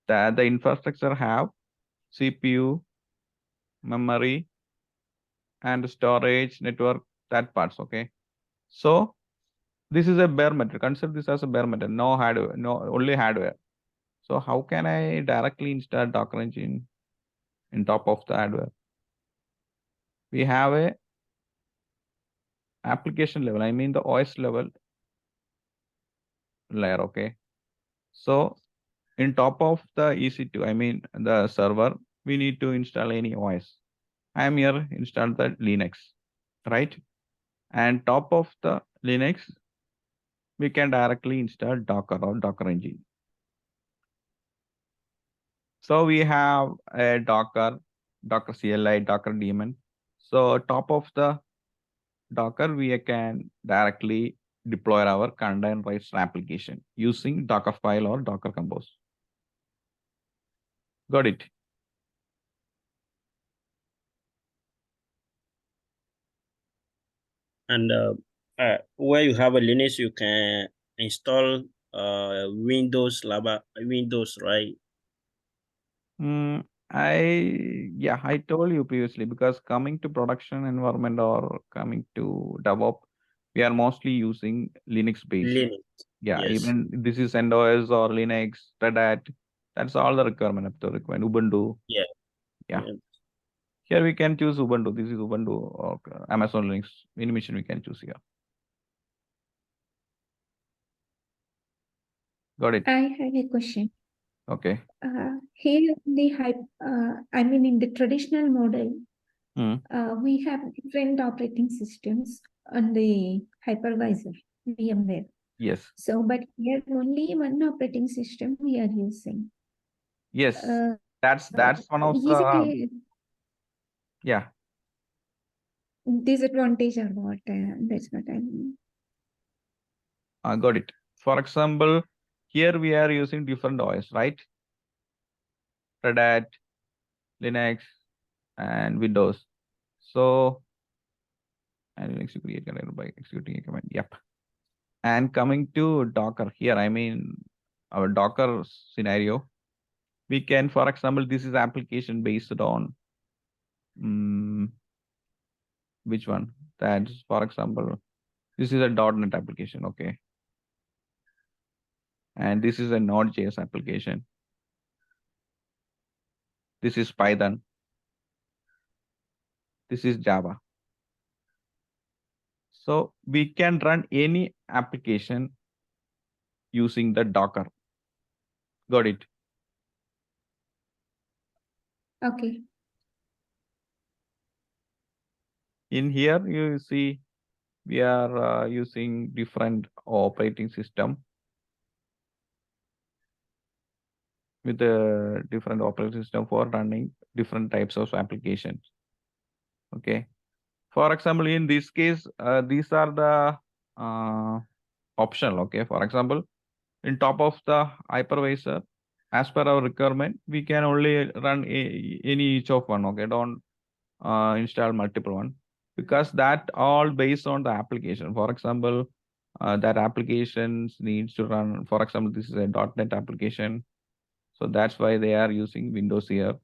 The infrastructure have CPU, memory, and storage, network, that parts. Okay. So this is a bare metal. Consider this as a bare metal, no hardware, no only hardware. So how can I directly install Docker engine in top of the hardware? We have a application level, I mean the OS level layer. Okay. So in top of the EC2, I mean the server, we need to install any OS. I am here install the Linux, right? And top of the Linux, we can directly install Docker or Docker engine. So we have a Docker CLI, Docker daemon. So top of the Docker, we can directly deploy our containerized application using Dockerfile or Docker Compose. Got it? And where you have a Linux, you can install Windows, right? I told you previously, because coming to production environment or coming to DevOps, we are mostly using Linux based. Linux. Yeah, Yes. even this is CentOS or Linux, Red Hat. That's all the requirement of the requirement. Ubuntu. Yeah. Yeah. Here we can choose Ubuntu. This is Ubuntu or Amazon Linux. Any machine we can choose here. Got it. I have a question. Okay. Here in the traditional model, we have different operating systems on the hypervisor, VMware. Yes. So, but here only one operating system we are using. Yes. That's one of Is the it yeah. a disadvantage or what? That's what I mean. Got it. For example, here we are using different OS, right? Red Hat, Linux, and Windows. So, and Linux create container by executing a command. Yep. And coming to Docker here, I mean our Docker scenario, we can, for example, this is application based on which one? That's, for example, This is a .NET application, okay. And this is a Node.js application. This is Python. This is Java. So we can run any application using the Docker. Got it? Okay. In here, you see we are using different operating system with a different operating system for running different types of applications. Okay. For example, in this case, these are the optional. Okay. For example, in top of the hypervisor, as per our requirement, we can only run any each of one. Okay. Don't install multiple one, because that all based on the application. For example, that applications needs to run. For example, this is a .NET application, so that's why they are using Windows here.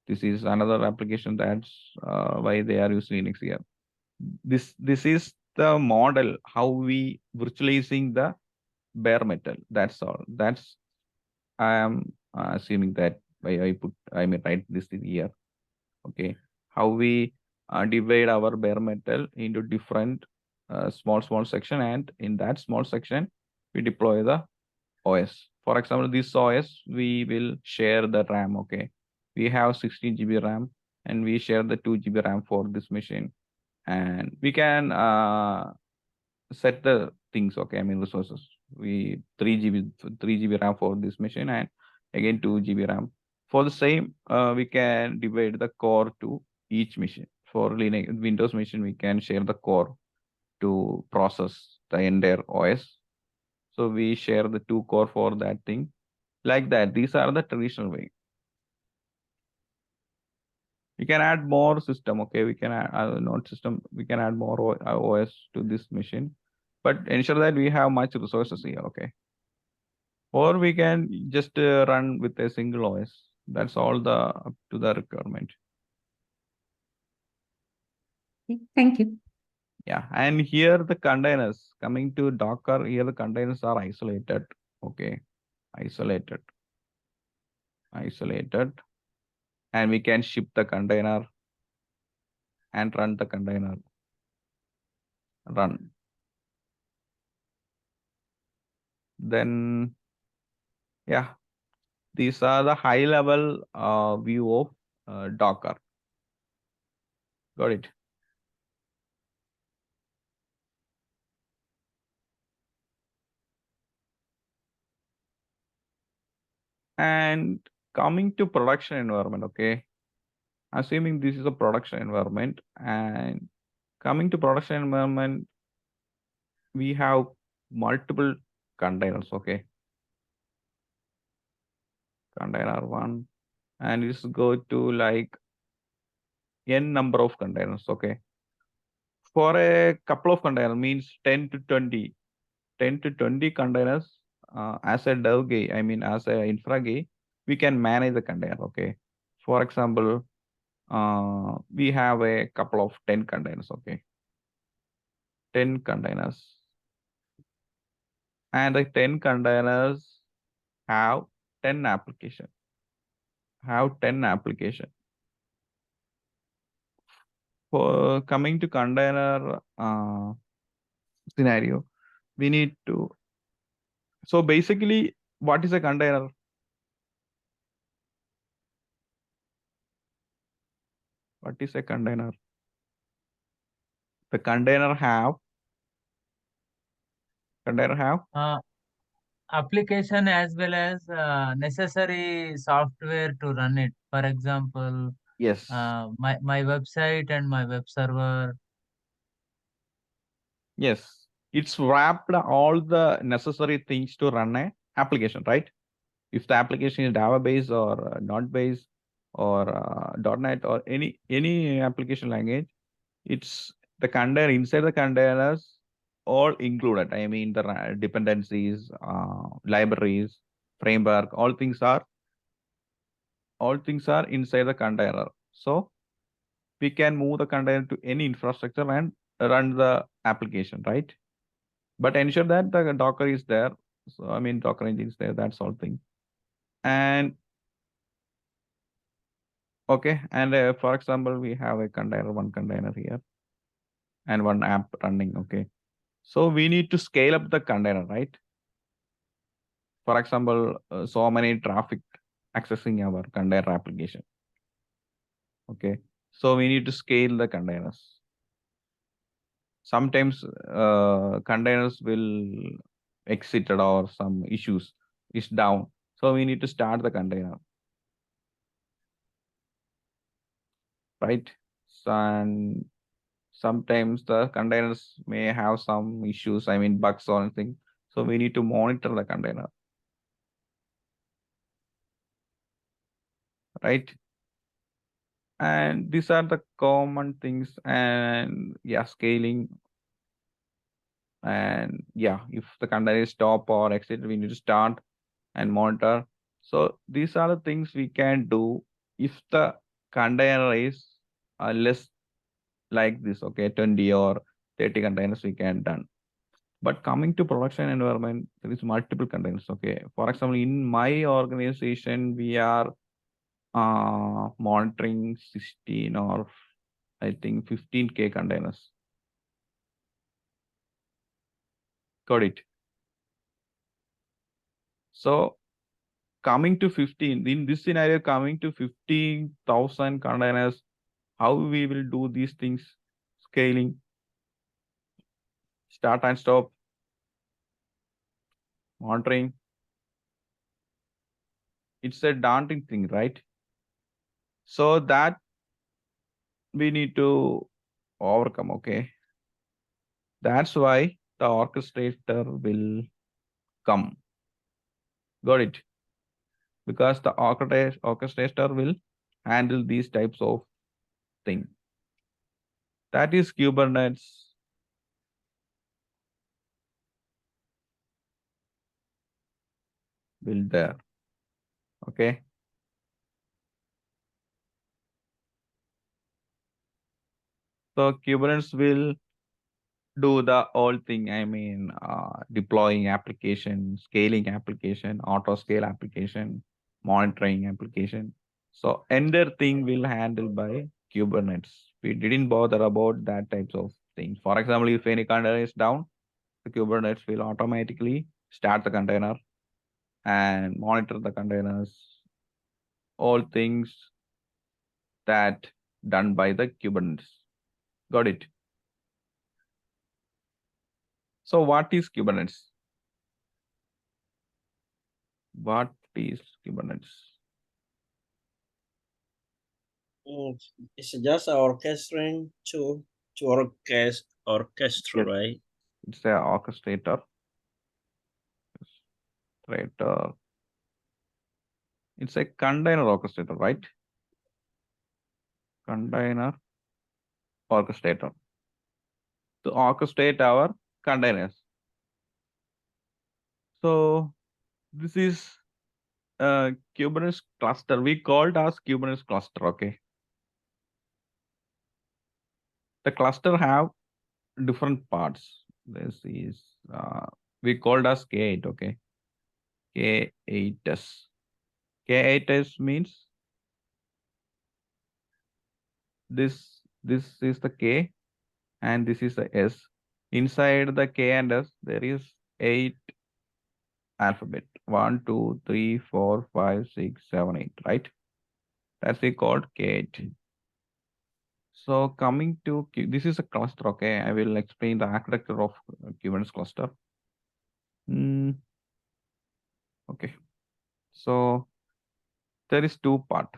This is another application, that's why they are using Linux here. This is the model how we virtualizing the bare metal. That's all. That's I am assuming that why I may write this in here. Okay, how we divide our bare metal into different small section, and in that small section we deploy the OS. For example, this OS we will share the RAM. Okay, we have 16 GB RAM and we share the 2 GB RAM for this machine, and we can set the things. Okay, I mean resources. We 3 GB RAM for this machine, and again 2 GB RAM. For the same, we can divide the core to each machine. For Linux Windows machine, we can share the core to process the entire OS. So we share the 2 core for that thing. Like that. These are the traditional way. We can add more system. Okay, we can add not system. We can add more OS to this machine, but ensure that we have much resources here. Okay, or we can just run with a single OS. That's all the up to the requirement. Okay, thank you. Yeah, and here the containers coming to Docker. Here the containers are isolated. Okay, isolated, and we can ship the container and run the container. Run. Then, yeah, these are the high level view of Docker. Got it? And coming to production environment, okay, assuming this is a production environment, and coming to production environment, we have multiple containers. Okay, container 1, and it's go to like n number of containers. Okay, for a couple of containers means 10 to 20 containers. As a dev guy, I mean as a infra guy, we can manage the container. Okay, for example, we have a couple of 10 containers. Okay, 10 containers, and the 10 containers have 10 application. For coming to container scenario, we need to. So basically, what is a container? What is a container? The container have application as well as necessary software to run it. For example, yes, my website and my web server. Yes, it's wrapped all the necessary things to run a application, right? If the application is Java based or not based or .NET or any application language, it's the container inside the containers all included. I mean the dependencies, libraries, framework, all things are inside the container. So we can move the container to any infrastructure and run the application, right? but ensure that the Docker is there. So I mean, Docker engine is there, that's all thing. And okay, and for example, we have a container, one container here and one app running, okay. So we need to scale up the container, right? For example, so many traffic accessing our container application. Okay, so we need to scale the containers. Sometimes containers will exited or some issues is down. So we need to start the container, right? And sometimes the containers may have some issues, I mean bugs or anything. So we need to monitor the container, right? And these are the common things. And yeah, scaling. And yeah, if the container is stop or exit, we need to start and monitor. So these are the things we can do if the container is less like this, okay, 20 or 30 containers we can done. But coming to production environment, there is multiple containers, okay. For example, in my organization, we are monitoring 16 or I think 15K containers. Got it. So coming to 15, in this scenario, coming to 15,000 containers, how we will do these things? Scaling, start and stop, monitoring. It's a daunting thing, right? So that we need to overcome, okay? That's why the orchestrator will come. Got it? Because the orchestrator will handle these types of thing. That is Kubernetes. Build there. Okay. So Kubernetes will do the whole thing. I mean, deploying application, scaling application, auto scale application, monitoring application. So entire thing will handle by Kubernetes. We didn't bother about that types of things. For example, if any container is down, the Kubernetes will automatically start the container and monitor the containers. All things that done by the Kubernetes. Got it? So what is Kubernetes? What is Kubernetes? It's just an orchestrating to orchestra, Yes. right? It's a orchestrator. It's a container orchestrator, right? Container orchestrator. To orchestrate our containers. So this is a Kubernetes cluster. We called as Kubernetes cluster, okay? The cluster have different parts. This is we called as K8, okay? K8s. K8s means this is the K and this is the S. Inside the K and S, there is 8 alphabet. 1, 2, 3, 4, 5, 6, 7, 8, right? That's we called K8. So coming to this is a cluster, okay? I will explain the architecture of Kubernetes cluster. Okay. So there is two part.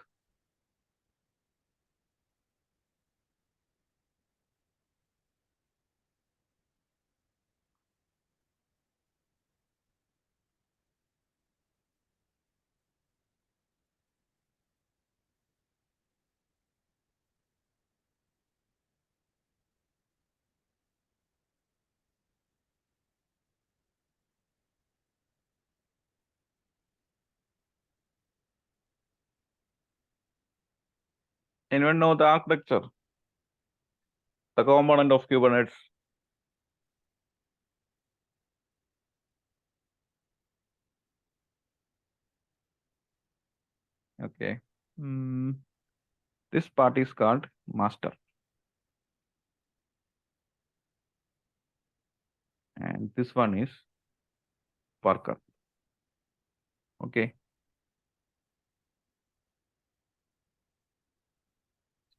Anyone know the architecture? The component of Kubernetes. Okay. This part is called master. And this one is worker. Okay.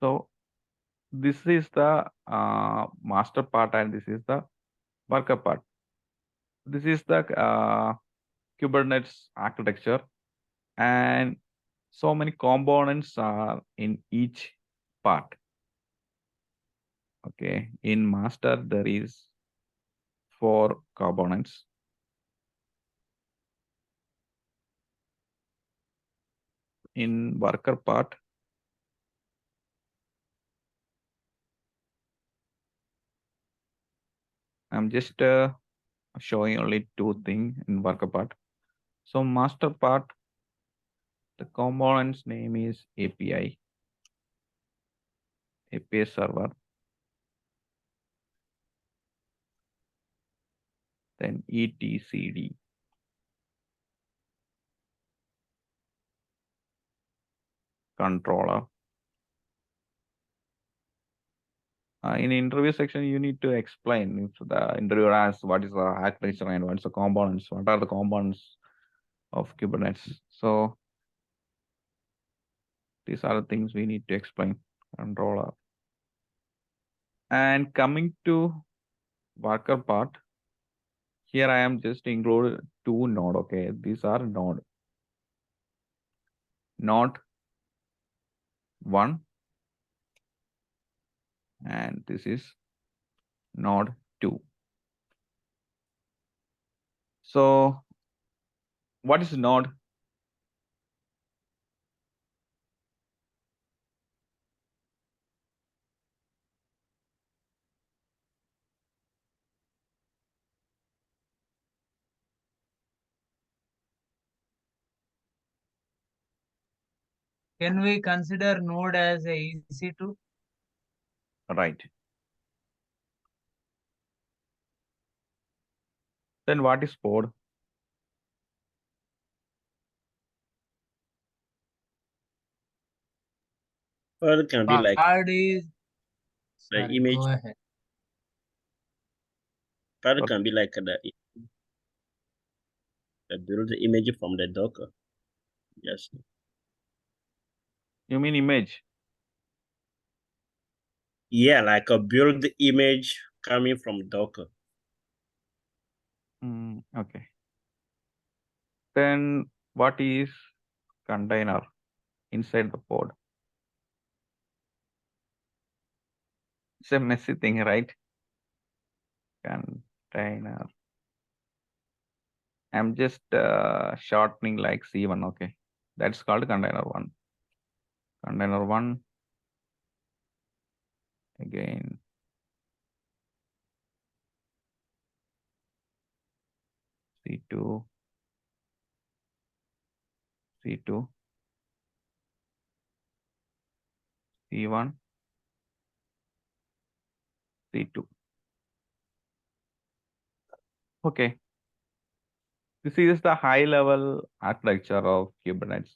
So this is the master part and this is the worker part. This is the Kubernetes architecture, and so many components are in each part. Okay, in master there is 4 components. In worker part, I'm just showing only 2 things in worker part. So master part, the component's name is API server, then etcd, controller. In interview section, you need to explain if the interviewer asks what is the architecture and what's the components, what are the components of Kubernetes. So these are the things we need to explain. Controller. And coming to worker part, here I am just included 2 node. Okay, these are node 1 and this is node 2. So what is node? Can we consider node as a EC2? Right. Then what is pod? Or it can be like Pod is the sorry, image. go ahead. Or it can be like the build the image from the Docker. Yes. You mean image? Yeah, like a build image coming from Docker. Okay. Then what is container inside the pod? It's a messy thing, right? Container. I'm just shortening like C1. Okay, that's called container 1. Container 1 again. C2, C2, C1, C2. Okay, this is the high level architecture of Kubernetes,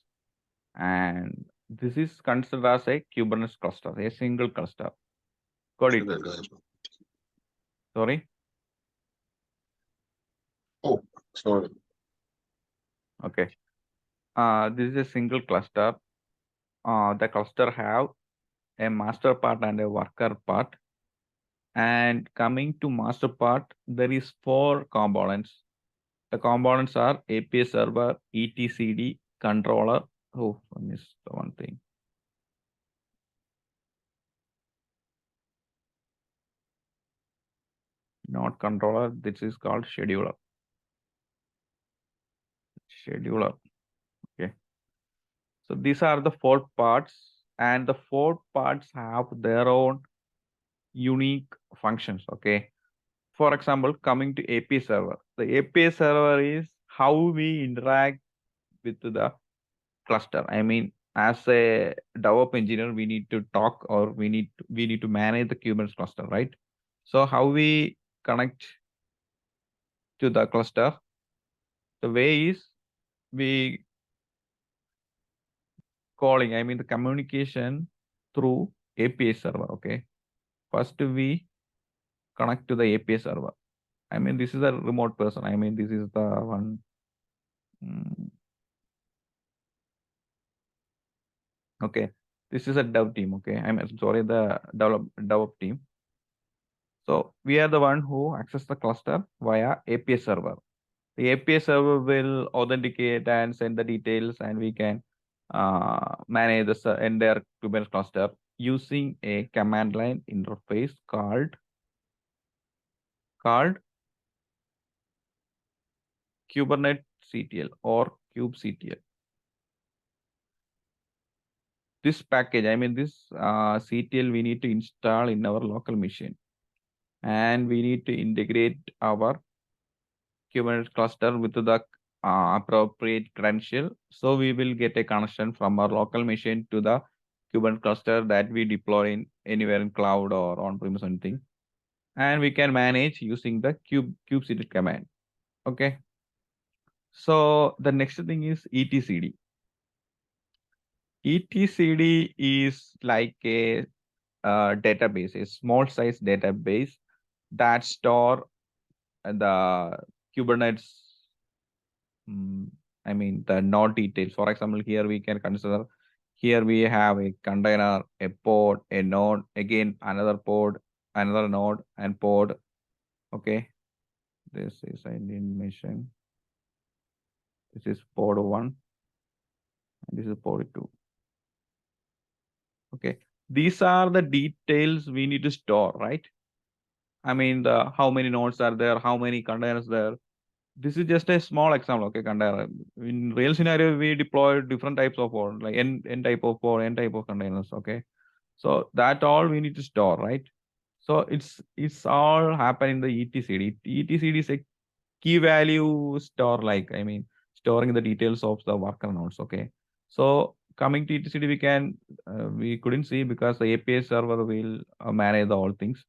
and this is considered as a Kubernetes cluster, a single cluster. Got it? Sorry. Oh, sorry. Okay. This is a single cluster. The cluster have a master part and a worker part. And coming to master part, there is 4 components. The components are API server, etcd, controller. Oh, I missed one thing. Not controller, this is called scheduler. Scheduler. Okay. So these are the 4 parts, and the 4 parts have their own unique functions. Okay. For example, coming to API server. The API server is how we interact with the cluster. I mean, as a DevOps engineer, we need to talk or we need to manage the Kubernetes cluster, right? So how we connect to the cluster? The way is we calling, I mean the communication through API server, okay? First we connect to the API server. I mean, this is a remote person. I mean, this is the one. Okay, this is a dev team, okay? I'm sorry, the develop team. So we are the one who access the cluster via API server. The API server will authenticate and send the details, and we can manage the entire Kubernetes cluster using a command line interface called Kubernetes CTL or kubectl. This package, I mean this CTL, we need to install in our local machine, and we need to integrate our Kubernetes cluster with the appropriate credential. So we will get a connection from our local machine to the Kubernetes cluster that we deploy in anywhere in cloud or on-premise anything. And we can manage using the kubectl command. Okay. So the next thing is etcd. etcd is like a database, a small size database that store the Kubernetes, I mean the node details. For example, here we can consider, here we have a container, a pod, a node, again another pod, another node and pod. Okay, this is I didn't mention. This is pod 1 and this is pod 2. Okay, these are the details we need to store, right? I mean the how many nodes are there, how many containers there. This is just a small example, okay, container. In real scenario, we deploy different types of pod, like n type of pod, n type of containers, okay? So that all we need to store, right? So it's all happen in the etcd. etcd is a key value store, like, I mean, storing the details of the worker nodes, okay? So coming to etcd, we couldn't see because the API server will manage all things.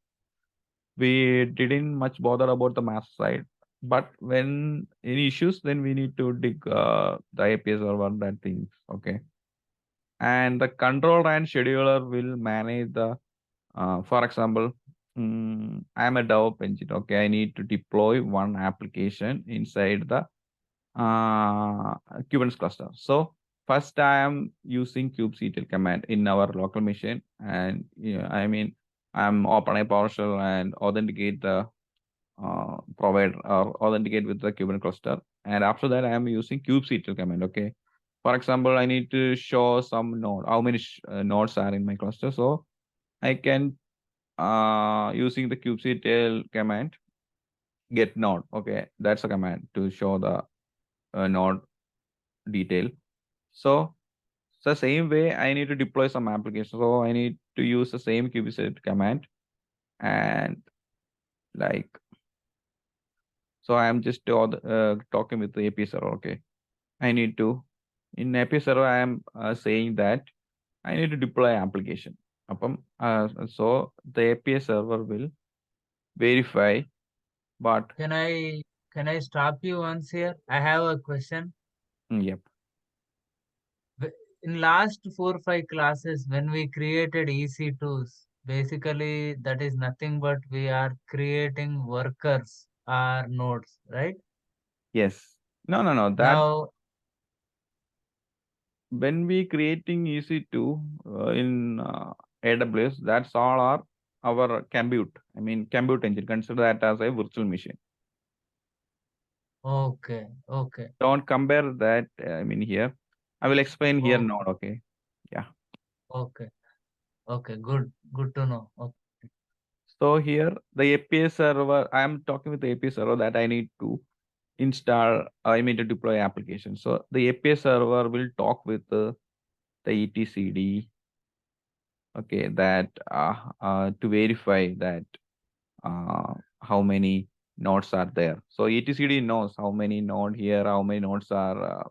We didn't much bother about the master side, but when any issues, then we need to dig the API server, that things, okay? And the controller and scheduler will manage the, for example, I'm a DevOps engineer, okay? I need to deploy one application inside the Kubernetes cluster. So first I am using kubectl command in our local machine, and I mean, I'm open a PowerShell and authenticate the provide or authenticate with the Kubernetes cluster. And after that, I am using kubectl command. Okay. For example, I need to show some node, how many nodes are in my cluster. So I can, using the kubectl command, get node. Okay. That's a command to show the node detail. So the same way I need to deploy some application. So I need to use the same kubectl command, and like, so I'm just talking with the API server. Okay. I need to, in API server, I am saying that I need to deploy application. So the API server will verify, but Can I stop you once here? I have a question. Yep. In last 4-5 classes, when we created EC2s, basically that is nothing but we are creating workers or nodes, right? Yes. No. That Now, when we creating EC2 in AWS, that's all our compute. I mean, compute engine. Consider that as a virtual machine. okay. Don't compare that. I mean, here I will explain here Oh, node. Okay. Yeah. okay. Good to know. Okay. So here the API server, I am talking with the API server that I need to install, I mean to deploy application. So the API server will talk with the etcd, okay, that to verify that how many nodes are there. So etcd knows how many node here, how many nodes are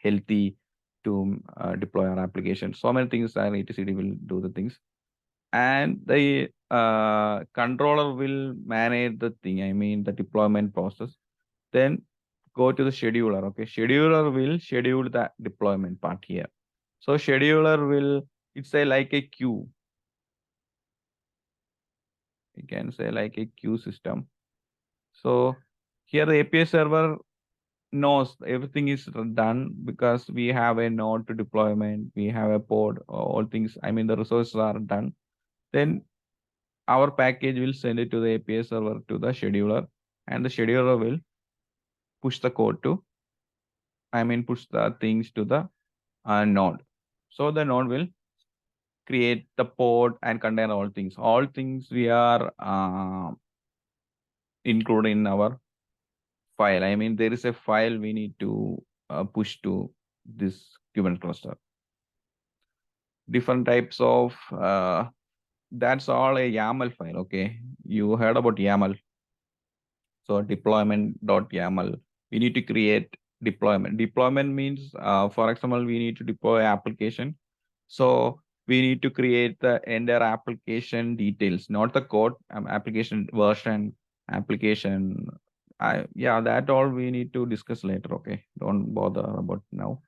healthy to deploy our application. So many things are etcd will do the things, and the controller will manage the thing, I mean the deployment process. Then go to the scheduler. Okay, scheduler will schedule the deployment part here. So scheduler will, it's a like a queue. You can say like a queue system. So here the API server knows everything is done because we have a node to deployment, we have a pod, all things, I mean the resources are done. Then our package will send it to the API server to the scheduler, and the scheduler will push the code to, I mean push the things to the node. So the node will create the pod and contain all things. All things we are included in our file. I mean, there is a file we need to push to this Kubernetes cluster. Different types of, that's all a YAML file. Okay. You heard about YAML. So deployment.yaml, we need to create deployment. Deployment means, for example, we need to deploy application. So we need to create the entire application details, not the code, application version, application. Yeah, that all we need to discuss later. Okay, don't bother about now.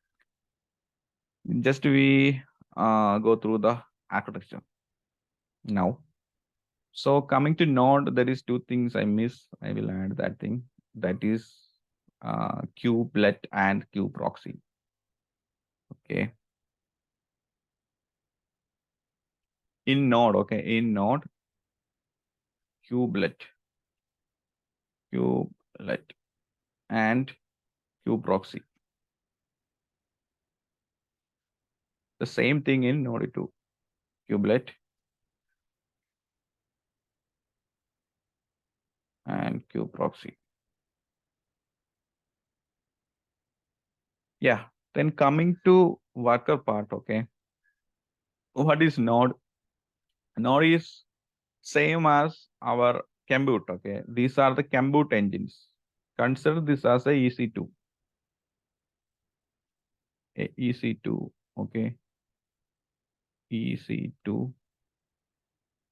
Just we go through the architecture now. So coming to node, there is two things I miss. I will add that thing. That is kubelet and kubeproxy. Okay. In node, okay, in node, kubelet and kubeproxy. The same thing in node 2, kubelet and kubeproxy. Yeah, then coming to worker part, okay. What is node? Node is same as our compute, okay. These are the compute engines. Consider this as a EC2. EC2, okay. EC2.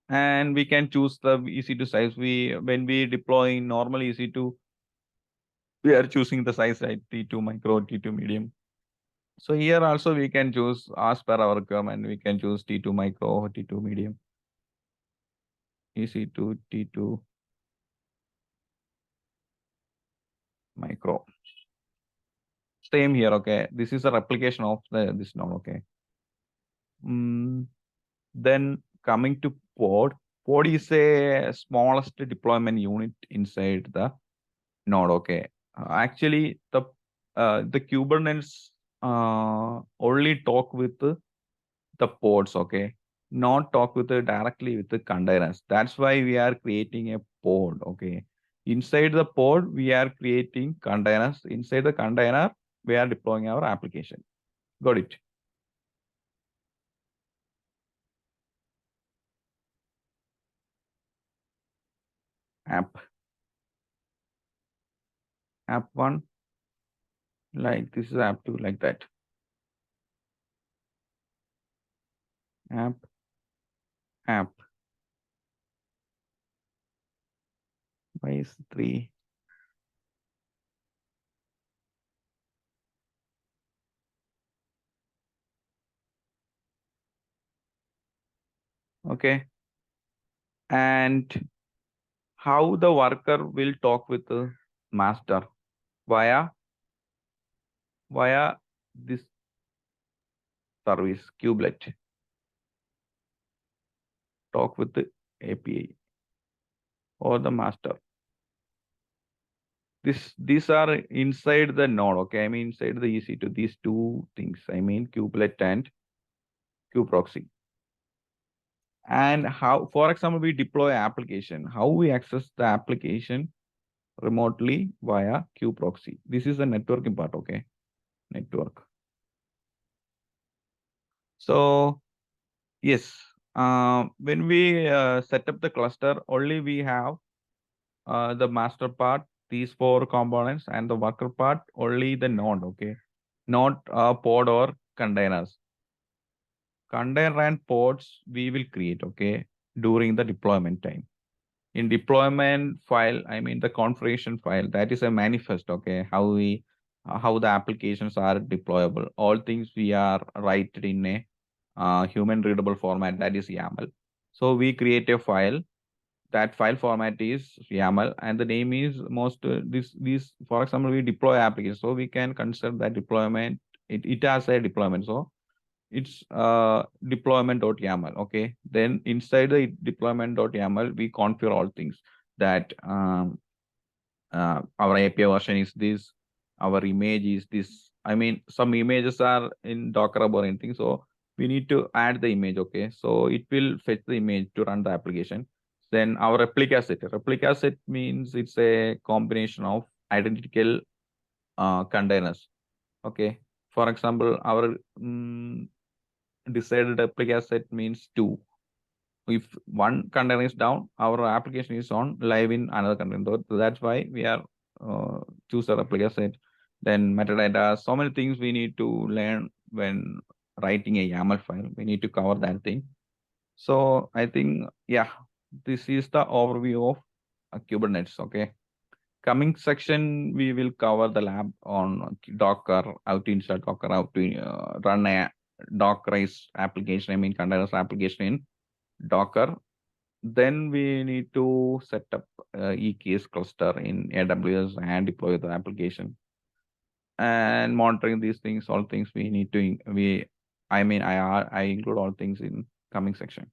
And we can choose the EC2 size. When we deploy normal EC2, we are choosing the size, right? T2 micro, T2 medium. So here also we can choose as per our requirement. We can choose T2 micro or T2 medium. EC2, T2 micro. Same here, okay. This is a replication of this node, okay. Then coming to pod. Pod is a smallest deployment unit inside the node, okay. Actually, the Kubernetes only talk with the pods, okay, not talk with directly with the containers. That's why we are creating a pod, okay. Inside the pod, we are creating containers. Inside the container, we are deploying our application. Got it? App 1, like this is app 2, like that. App. Why is 3? Okay. And how the worker will talk with the master via this service, kubelet. Talk with the API or the master. These are inside the node, okay. I mean inside the EC2, these two things, I mean kubelet and kubeproxy. And how, for example, we deploy application, how we access the application remotely via kubeproxy. This is the networking part, okay. Network. So yes, when we set up the cluster, only we have the master part, these 4 components, and the worker part, only the node, okay, not pod or containers. Container and pods we will create, okay, during the deployment time. In deployment file, I mean the configuration file, that is a manifest, okay, how the applications are deployable. All things we are written in a human readable format, that is YAML. So we create a file. That file format is YAML, and the name is this. For example, we deploy application, so we can consider that deployment. It has a deployment, so it's deployment.yaml. Okay, then inside the deployment.yaml we configure all things, that our API version is this, our image is this. I mean, some images are in Docker or anything, so we need to add the image. Okay, so it will fetch the image to run the application. Then our replica set means it's a combination of identical containers. Okay, for example, our decided replica set means 2. If one container is down, our application is on live in another container. So that's why we are choose a replica set. Then metadata, so many things we need to learn when writing a YAML file. We need to cover that thing. So I think, yeah, this is the overview of Kubernetes. Okay. Coming section, we will cover the lab on Docker, how to install Docker, how to run a Dockerized application, I mean containers application in Docker. Then we need to set up EKS cluster in AWS and deploy the application. And monitoring these things, all things we need to, I include all things in coming section.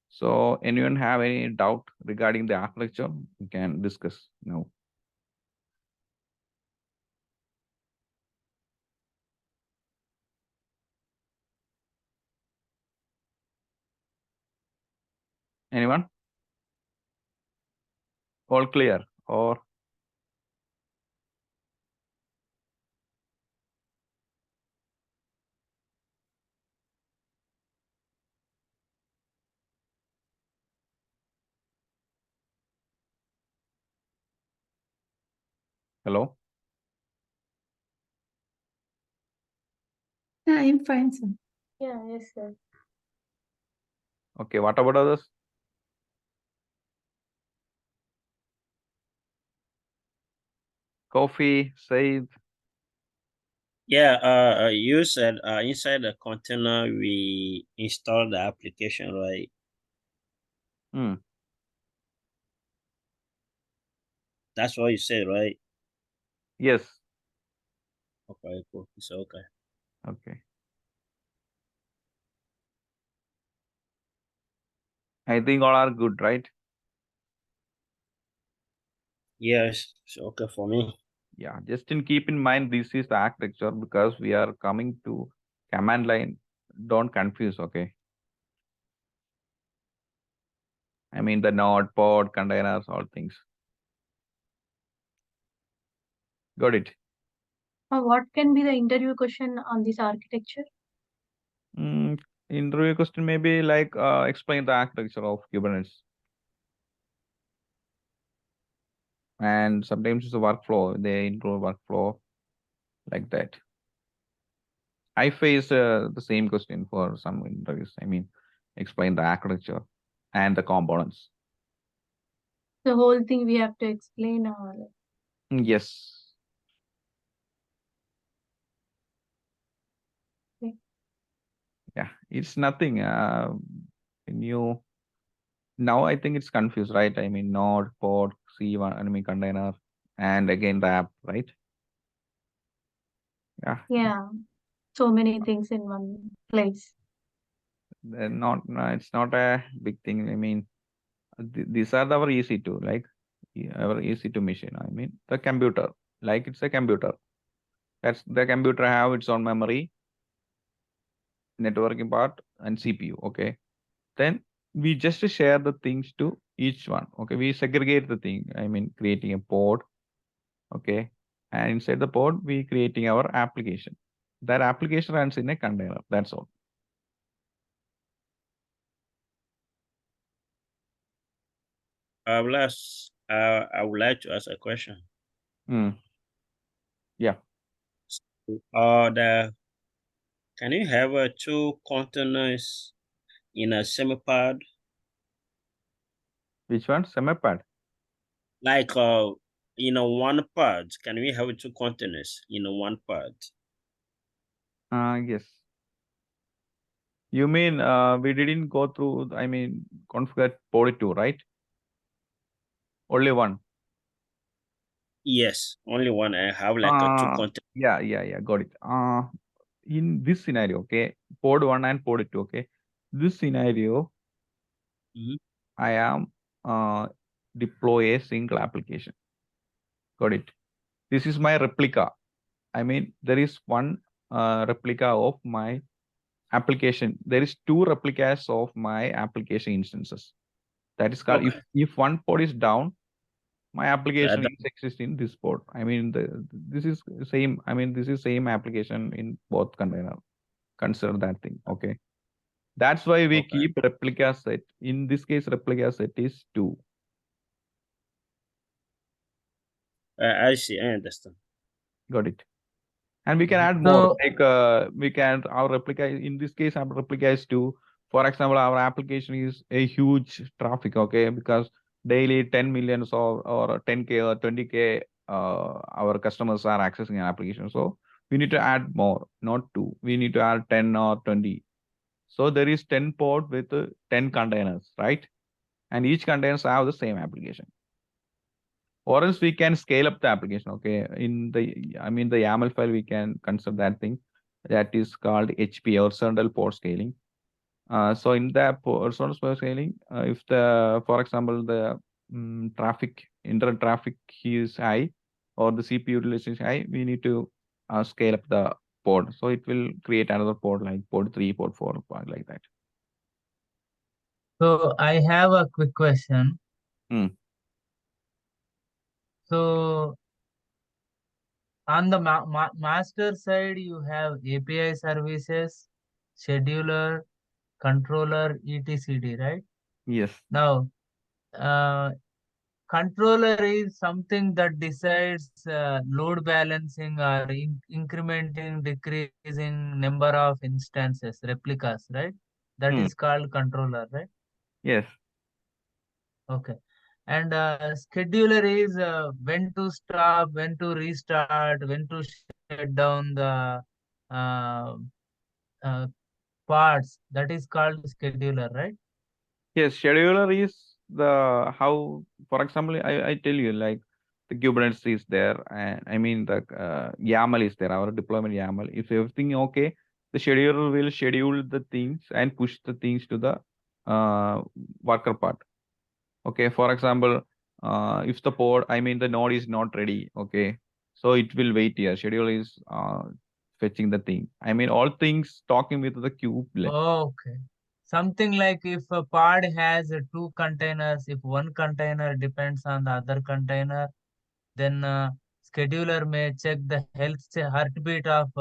So anyone have any doubt regarding the architecture? We can discuss now. Anyone? All clear or? Hello? Yeah, I'm fine, sir. Yeah, yes, sir. Okay, what about others? Coffee, Said. Yeah, you said inside the container we install the application, right? That's what you said, right? Yes. Okay, cool. It's okay. Okay. I think all are good, right? Yes, it's okay for me. Yeah, just keep in mind this is the architecture because we are coming to command line. Don't confuse, okay? I mean the node, pod, containers, all things. Got it? What can be the interview question on this architecture? Interview question maybe like explain the architecture of Kubernetes. And sometimes it's a workflow. They include workflow like that. I face the same question for some interviews. I mean, explain the architecture and the components. The whole thing we have to explain or Yes. okay. Yeah, it's nothing. New now I think it's confused, right? I mean, node, pod, C1, enemy container, and again the app, right? Yeah. Yeah, so many things in one place. Not, no, it's not a big thing. I mean, these are our easy to like our easy to machine. I mean, the computer, like it's a computer. That's the computer have its own memory, networking part, and CPU. Okay. Then we just share the things to each one. Okay. We segregate the thing. I mean, creating a pod. Okay. And inside the pod, we creating our application. That application runs in a container. That's all. I would like to ask a question. Yeah. Can you have two containers in a semipod? Which one? Semipad. Like in a one pod, can we have two containers in a one pod? Yes. You mean we didn't go through, I mean, configure pod 2, right? Only one. Yes, only one. I have like a two containers. Yeah, got it. In this scenario, okay, pod 1 and pod 2, okay. This scenario, Mhm. I am deploy a single application. Got it. This is my replica. I mean, there is one replica of my application. There is two replicas of my application instances. That is called, Okay. if one pod is down, my application that- is exist in this pod. I mean, this is same. I mean, this is same application in both container. Consider that thing. Okay. That's why we Okay. keep replica set. In this case, replica set is 2. I see. I understand. Got it. And we can add So- more. Like we can, our replica, in this case, our replica is 2. For example, our application is a huge traffic, okay, because daily 10 millions or 10K or 20K our customers are accessing an application. So we need to add more, not 2. We need to add 10 or 20. So there is 10 pod with 10 containers, right? And each containers have the same application. Or else we can scale up the application, okay? In the, I mean, the YAML file, we can consider that thing. That is called HP, horizontal port scaling. So in the horizontal port scaling, if the, for example, the traffic, internet traffic is high or the CPU utilization is high, we need to scale up the pod. So it will create another pod like pod 3, pod 4, pod like that. So I have a quick question. Hmm. So on the master side, you have API services, scheduler, controller, etc., right? Yes. Now, controller is something that decides load balancing or incrementing, decreasing number of instances, replicas, right? That is called controller, right? Yes. Okay. And scheduler is when to stop, when to restart, when to shut down the uh, uh, parts. That is called scheduler, right? Yes, scheduler is the how, for example, I tell you like the Kubernetes is there, and I mean the YAML is there, our deployment YAML. If everything okay, the scheduler will schedule the things and push the things to the worker part. Okay, for example, if the pod, I mean the node is not ready, okay, so it will wait here. Schedule is fetching the thing. I mean all things talking with the kubelet. Okay. Something like if a pod has two containers, if one container depends on the other container, then scheduler may check the heartbeat of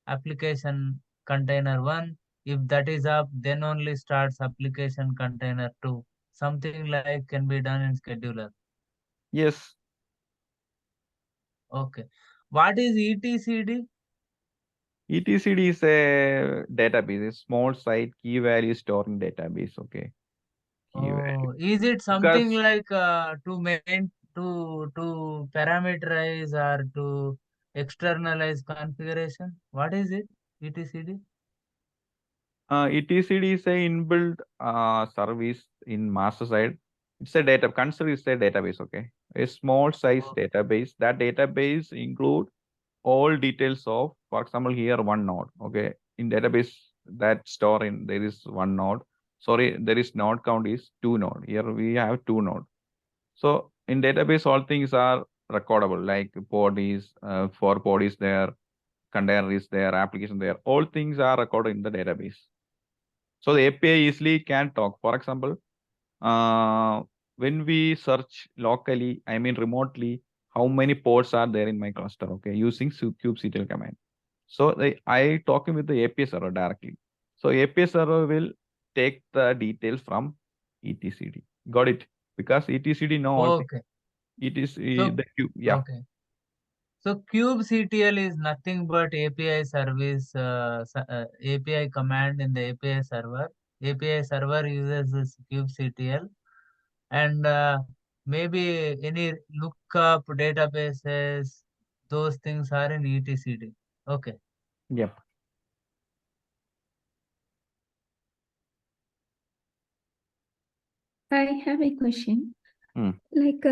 application container one. If that is up, then only starts application container two. Something like can be done in scheduler. Yes. Okay. What is etcd? etcd is a database, a small site key value storing database, okay. Key value. Oh, is it something Because like to parameterize or to externalize configuration? What is it? etcd? etcd is a inbuilt service in master side. It's a data, consider it's a database, okay. A small size database. That database include all details of, for example, here one node, okay. In database that store in, there is one node. Sorry, there is node count is 2 node. Here we have 2 node. So in database, all things are recordable, like pod is, for pod is there, container is there, application there. All things are recorded in the database. So the API easily can talk. For example, uh, when we search locally, I mean remotely, how many pods are there in my cluster, okay, using kubectl command. So I talking with the API server directly. So API server will take the details from etcd. Got it? Because etcd know all things. Okay. It is So, the cube. Yeah. okay. So kubectl is nothing but API service, API command in the API server. API server uses this kubectl. and maybe any lookup databases, those things are in etcd. Okay. Yep. I have a question. Hmm. Like,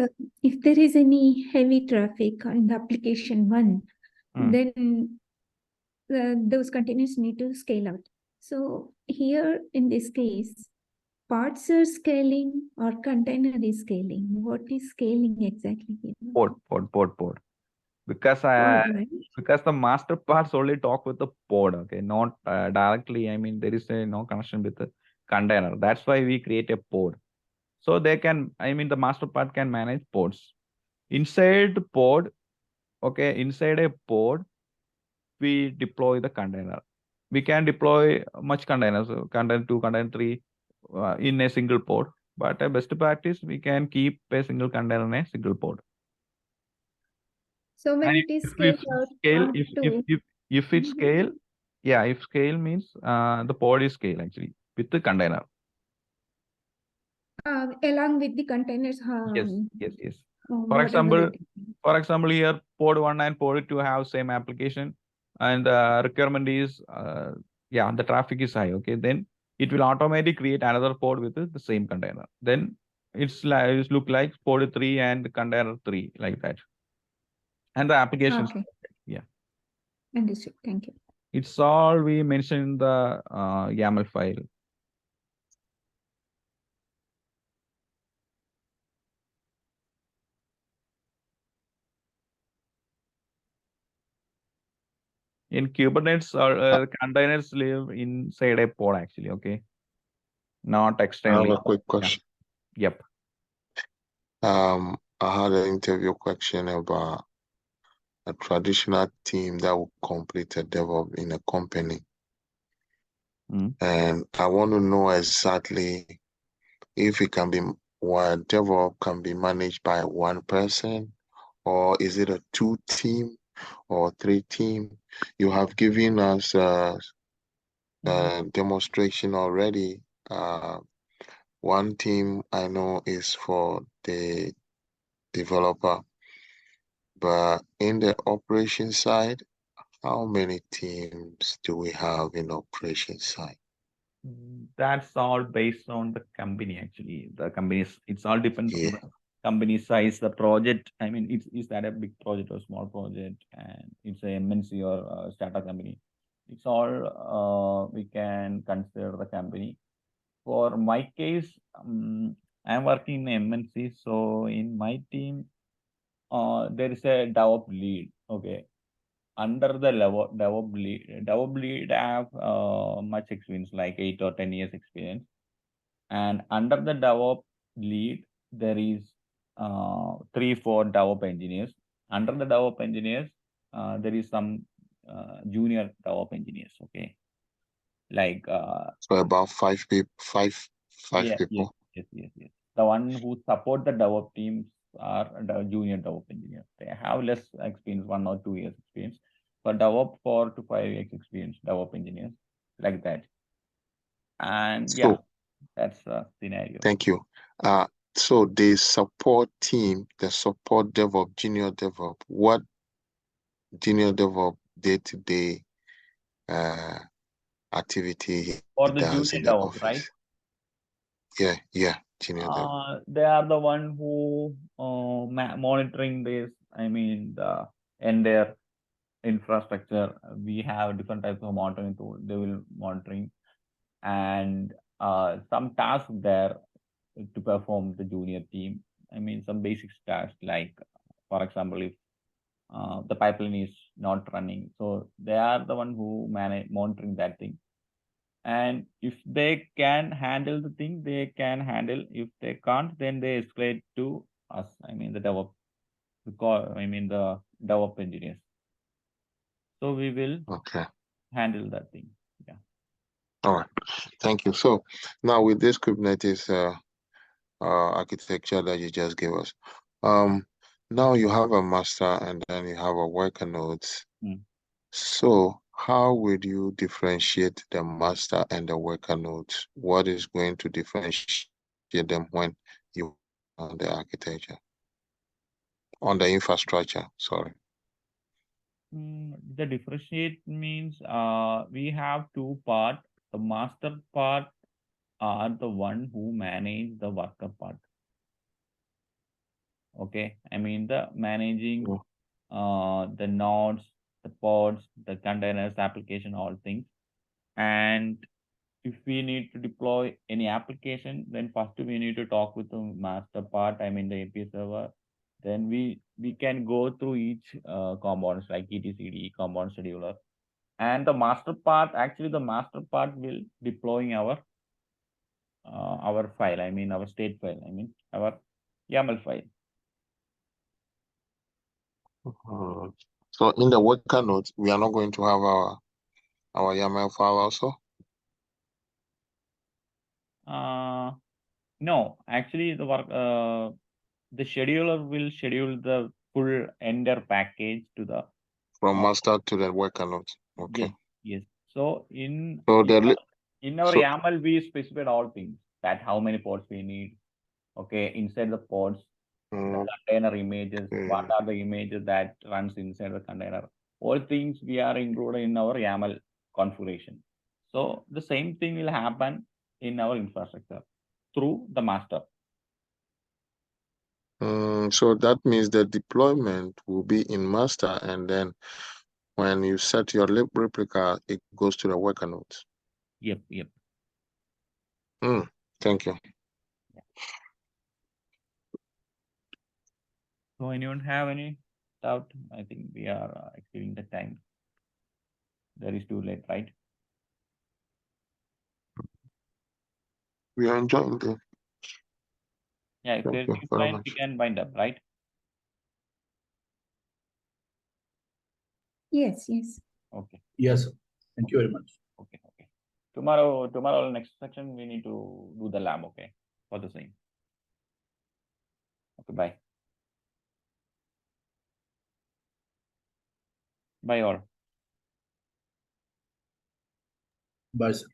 if there is any heavy traffic in the application one, then those containers need to scale out. So here in this case, parts are scaling or container is scaling. What is scaling exactly here? Pod. Because Pod, right? because the master parts only talk with the pod, okay, not directly. I mean, there is no connection with the container. That's why we create a pod. So they can, I mean, the master part can manage pods. Inside the pod, okay, inside a pod, we deploy the container. We can deploy much containers, container 2, container 3 in a single pod. But a best practice, we can keep a single container in a single pod. So when And it is if scaled out scale, to if it scale, yeah, if scale means the pod is scale actually with the container. along with the containers, Yes. whatever For example, here pod 1 and pod 2 have same application, and the requirement is yeah, the traffic is high. Okay, then it will automatically create another pod with the same container. Then it's like it look like pod 3 and container 3 like that, and the applications. Okay. Yeah. Understood. Thank you. It's all we mentioned in the YAML file. In Kubernetes, containers live inside a pod actually, okay? Not I externally. have a quick question. Yep. I had an interview question about a traditional team that will complete a DevOps in a company. And I want to know exactly if it can be, what DevOps can be managed by one person, or is it a 2-team or 3-team? You have given us a demonstration already. One team I know is for the developer, but in the operation side, how many teams do we have in operation side? That's all based on the company actually. The companies, it's all depends on Yeah. the company size, the project. I mean, is that a big project or small project, and it's a MNC or a startup company. It's all we can consider the company. For my case, I'm working in MNC, so in my team, there is a DevOps lead. Okay, under the DevOps lead have much experience, like 8 or 10 years experience, and under the DevOps lead there is 3-4 DevOps engineers. Under the DevOps engineers, there is some junior DevOps engineers. Okay, like so about 5 people. yes. The one who support the DevOps teams are the junior DevOps engineers. They have less experience, 1 or 2 years experience. For DevOps, 4 to 5 years experience, DevOps engineers, like that. And yeah, that's the scenario. Thank you. So the support team, the support DevOps, junior DevOps, what junior DevOps day-to-day activity For the does junior in the DevOps, office? right? Yeah, junior DevOps. They are the one who monitoring this. I mean, the entire infrastructure. We have different types of monitoring tools. They will monitoring, and some tasks there to perform the junior team. I mean, some basic tasks like, for example, if the pipeline is not running, so they are the one who manage monitoring that thing. And if they can handle the thing, they can handle. If they can't, then they escalate to us. I mean, the DevOps, the DevOps engineers. So we will handle that thing. Yeah. All right. Thank you. So now with this Kubernetes architecture that you just gave us, now you have a master and then you have a worker nodes. So how would you differentiate the master and the worker nodes? What is going to differentiate them when you on the architecture, on the infrastructure, sorry. The differentiate means we have two parts. The master part are the one who manage the worker part. Okay, I mean the managing the nodes, the pods, the containers, application, all things. And if we need to deploy any application, then first we need to talk with the master part, I mean the API server. Then we can go through each components like etcd, component scheduler. And the master part, actually the master part will deploying our file, I mean our state file, I mean our YAML file. So in the worker nodes, we are not going to have our YAML file also? No, actually the work the scheduler will schedule the full ender package to the From master to the worker nodes. Okay. Yes. So in So our so, YAML, we specified all things, that how many pods we need. Okay, inside the pods, the container images, what are the images that runs inside the container. All things we are included in our YAML configuration. So the same thing will happen in our infrastructure through the master. So that means the deployment will be in master, and then when you set your replica, it goes to the worker nodes. Yep. Thank you. Yeah. So anyone have any doubt? I think we are exceeding the time. That is too late, right? We are enjoying it. Yeah, if there's any point, we can wind up, right? Yes. Okay. Yes. Thank you very much. Okay. Tomorrow, next section, we need to do the lab, okay, for the same. Okay, bye. Bye all. Bye, sir.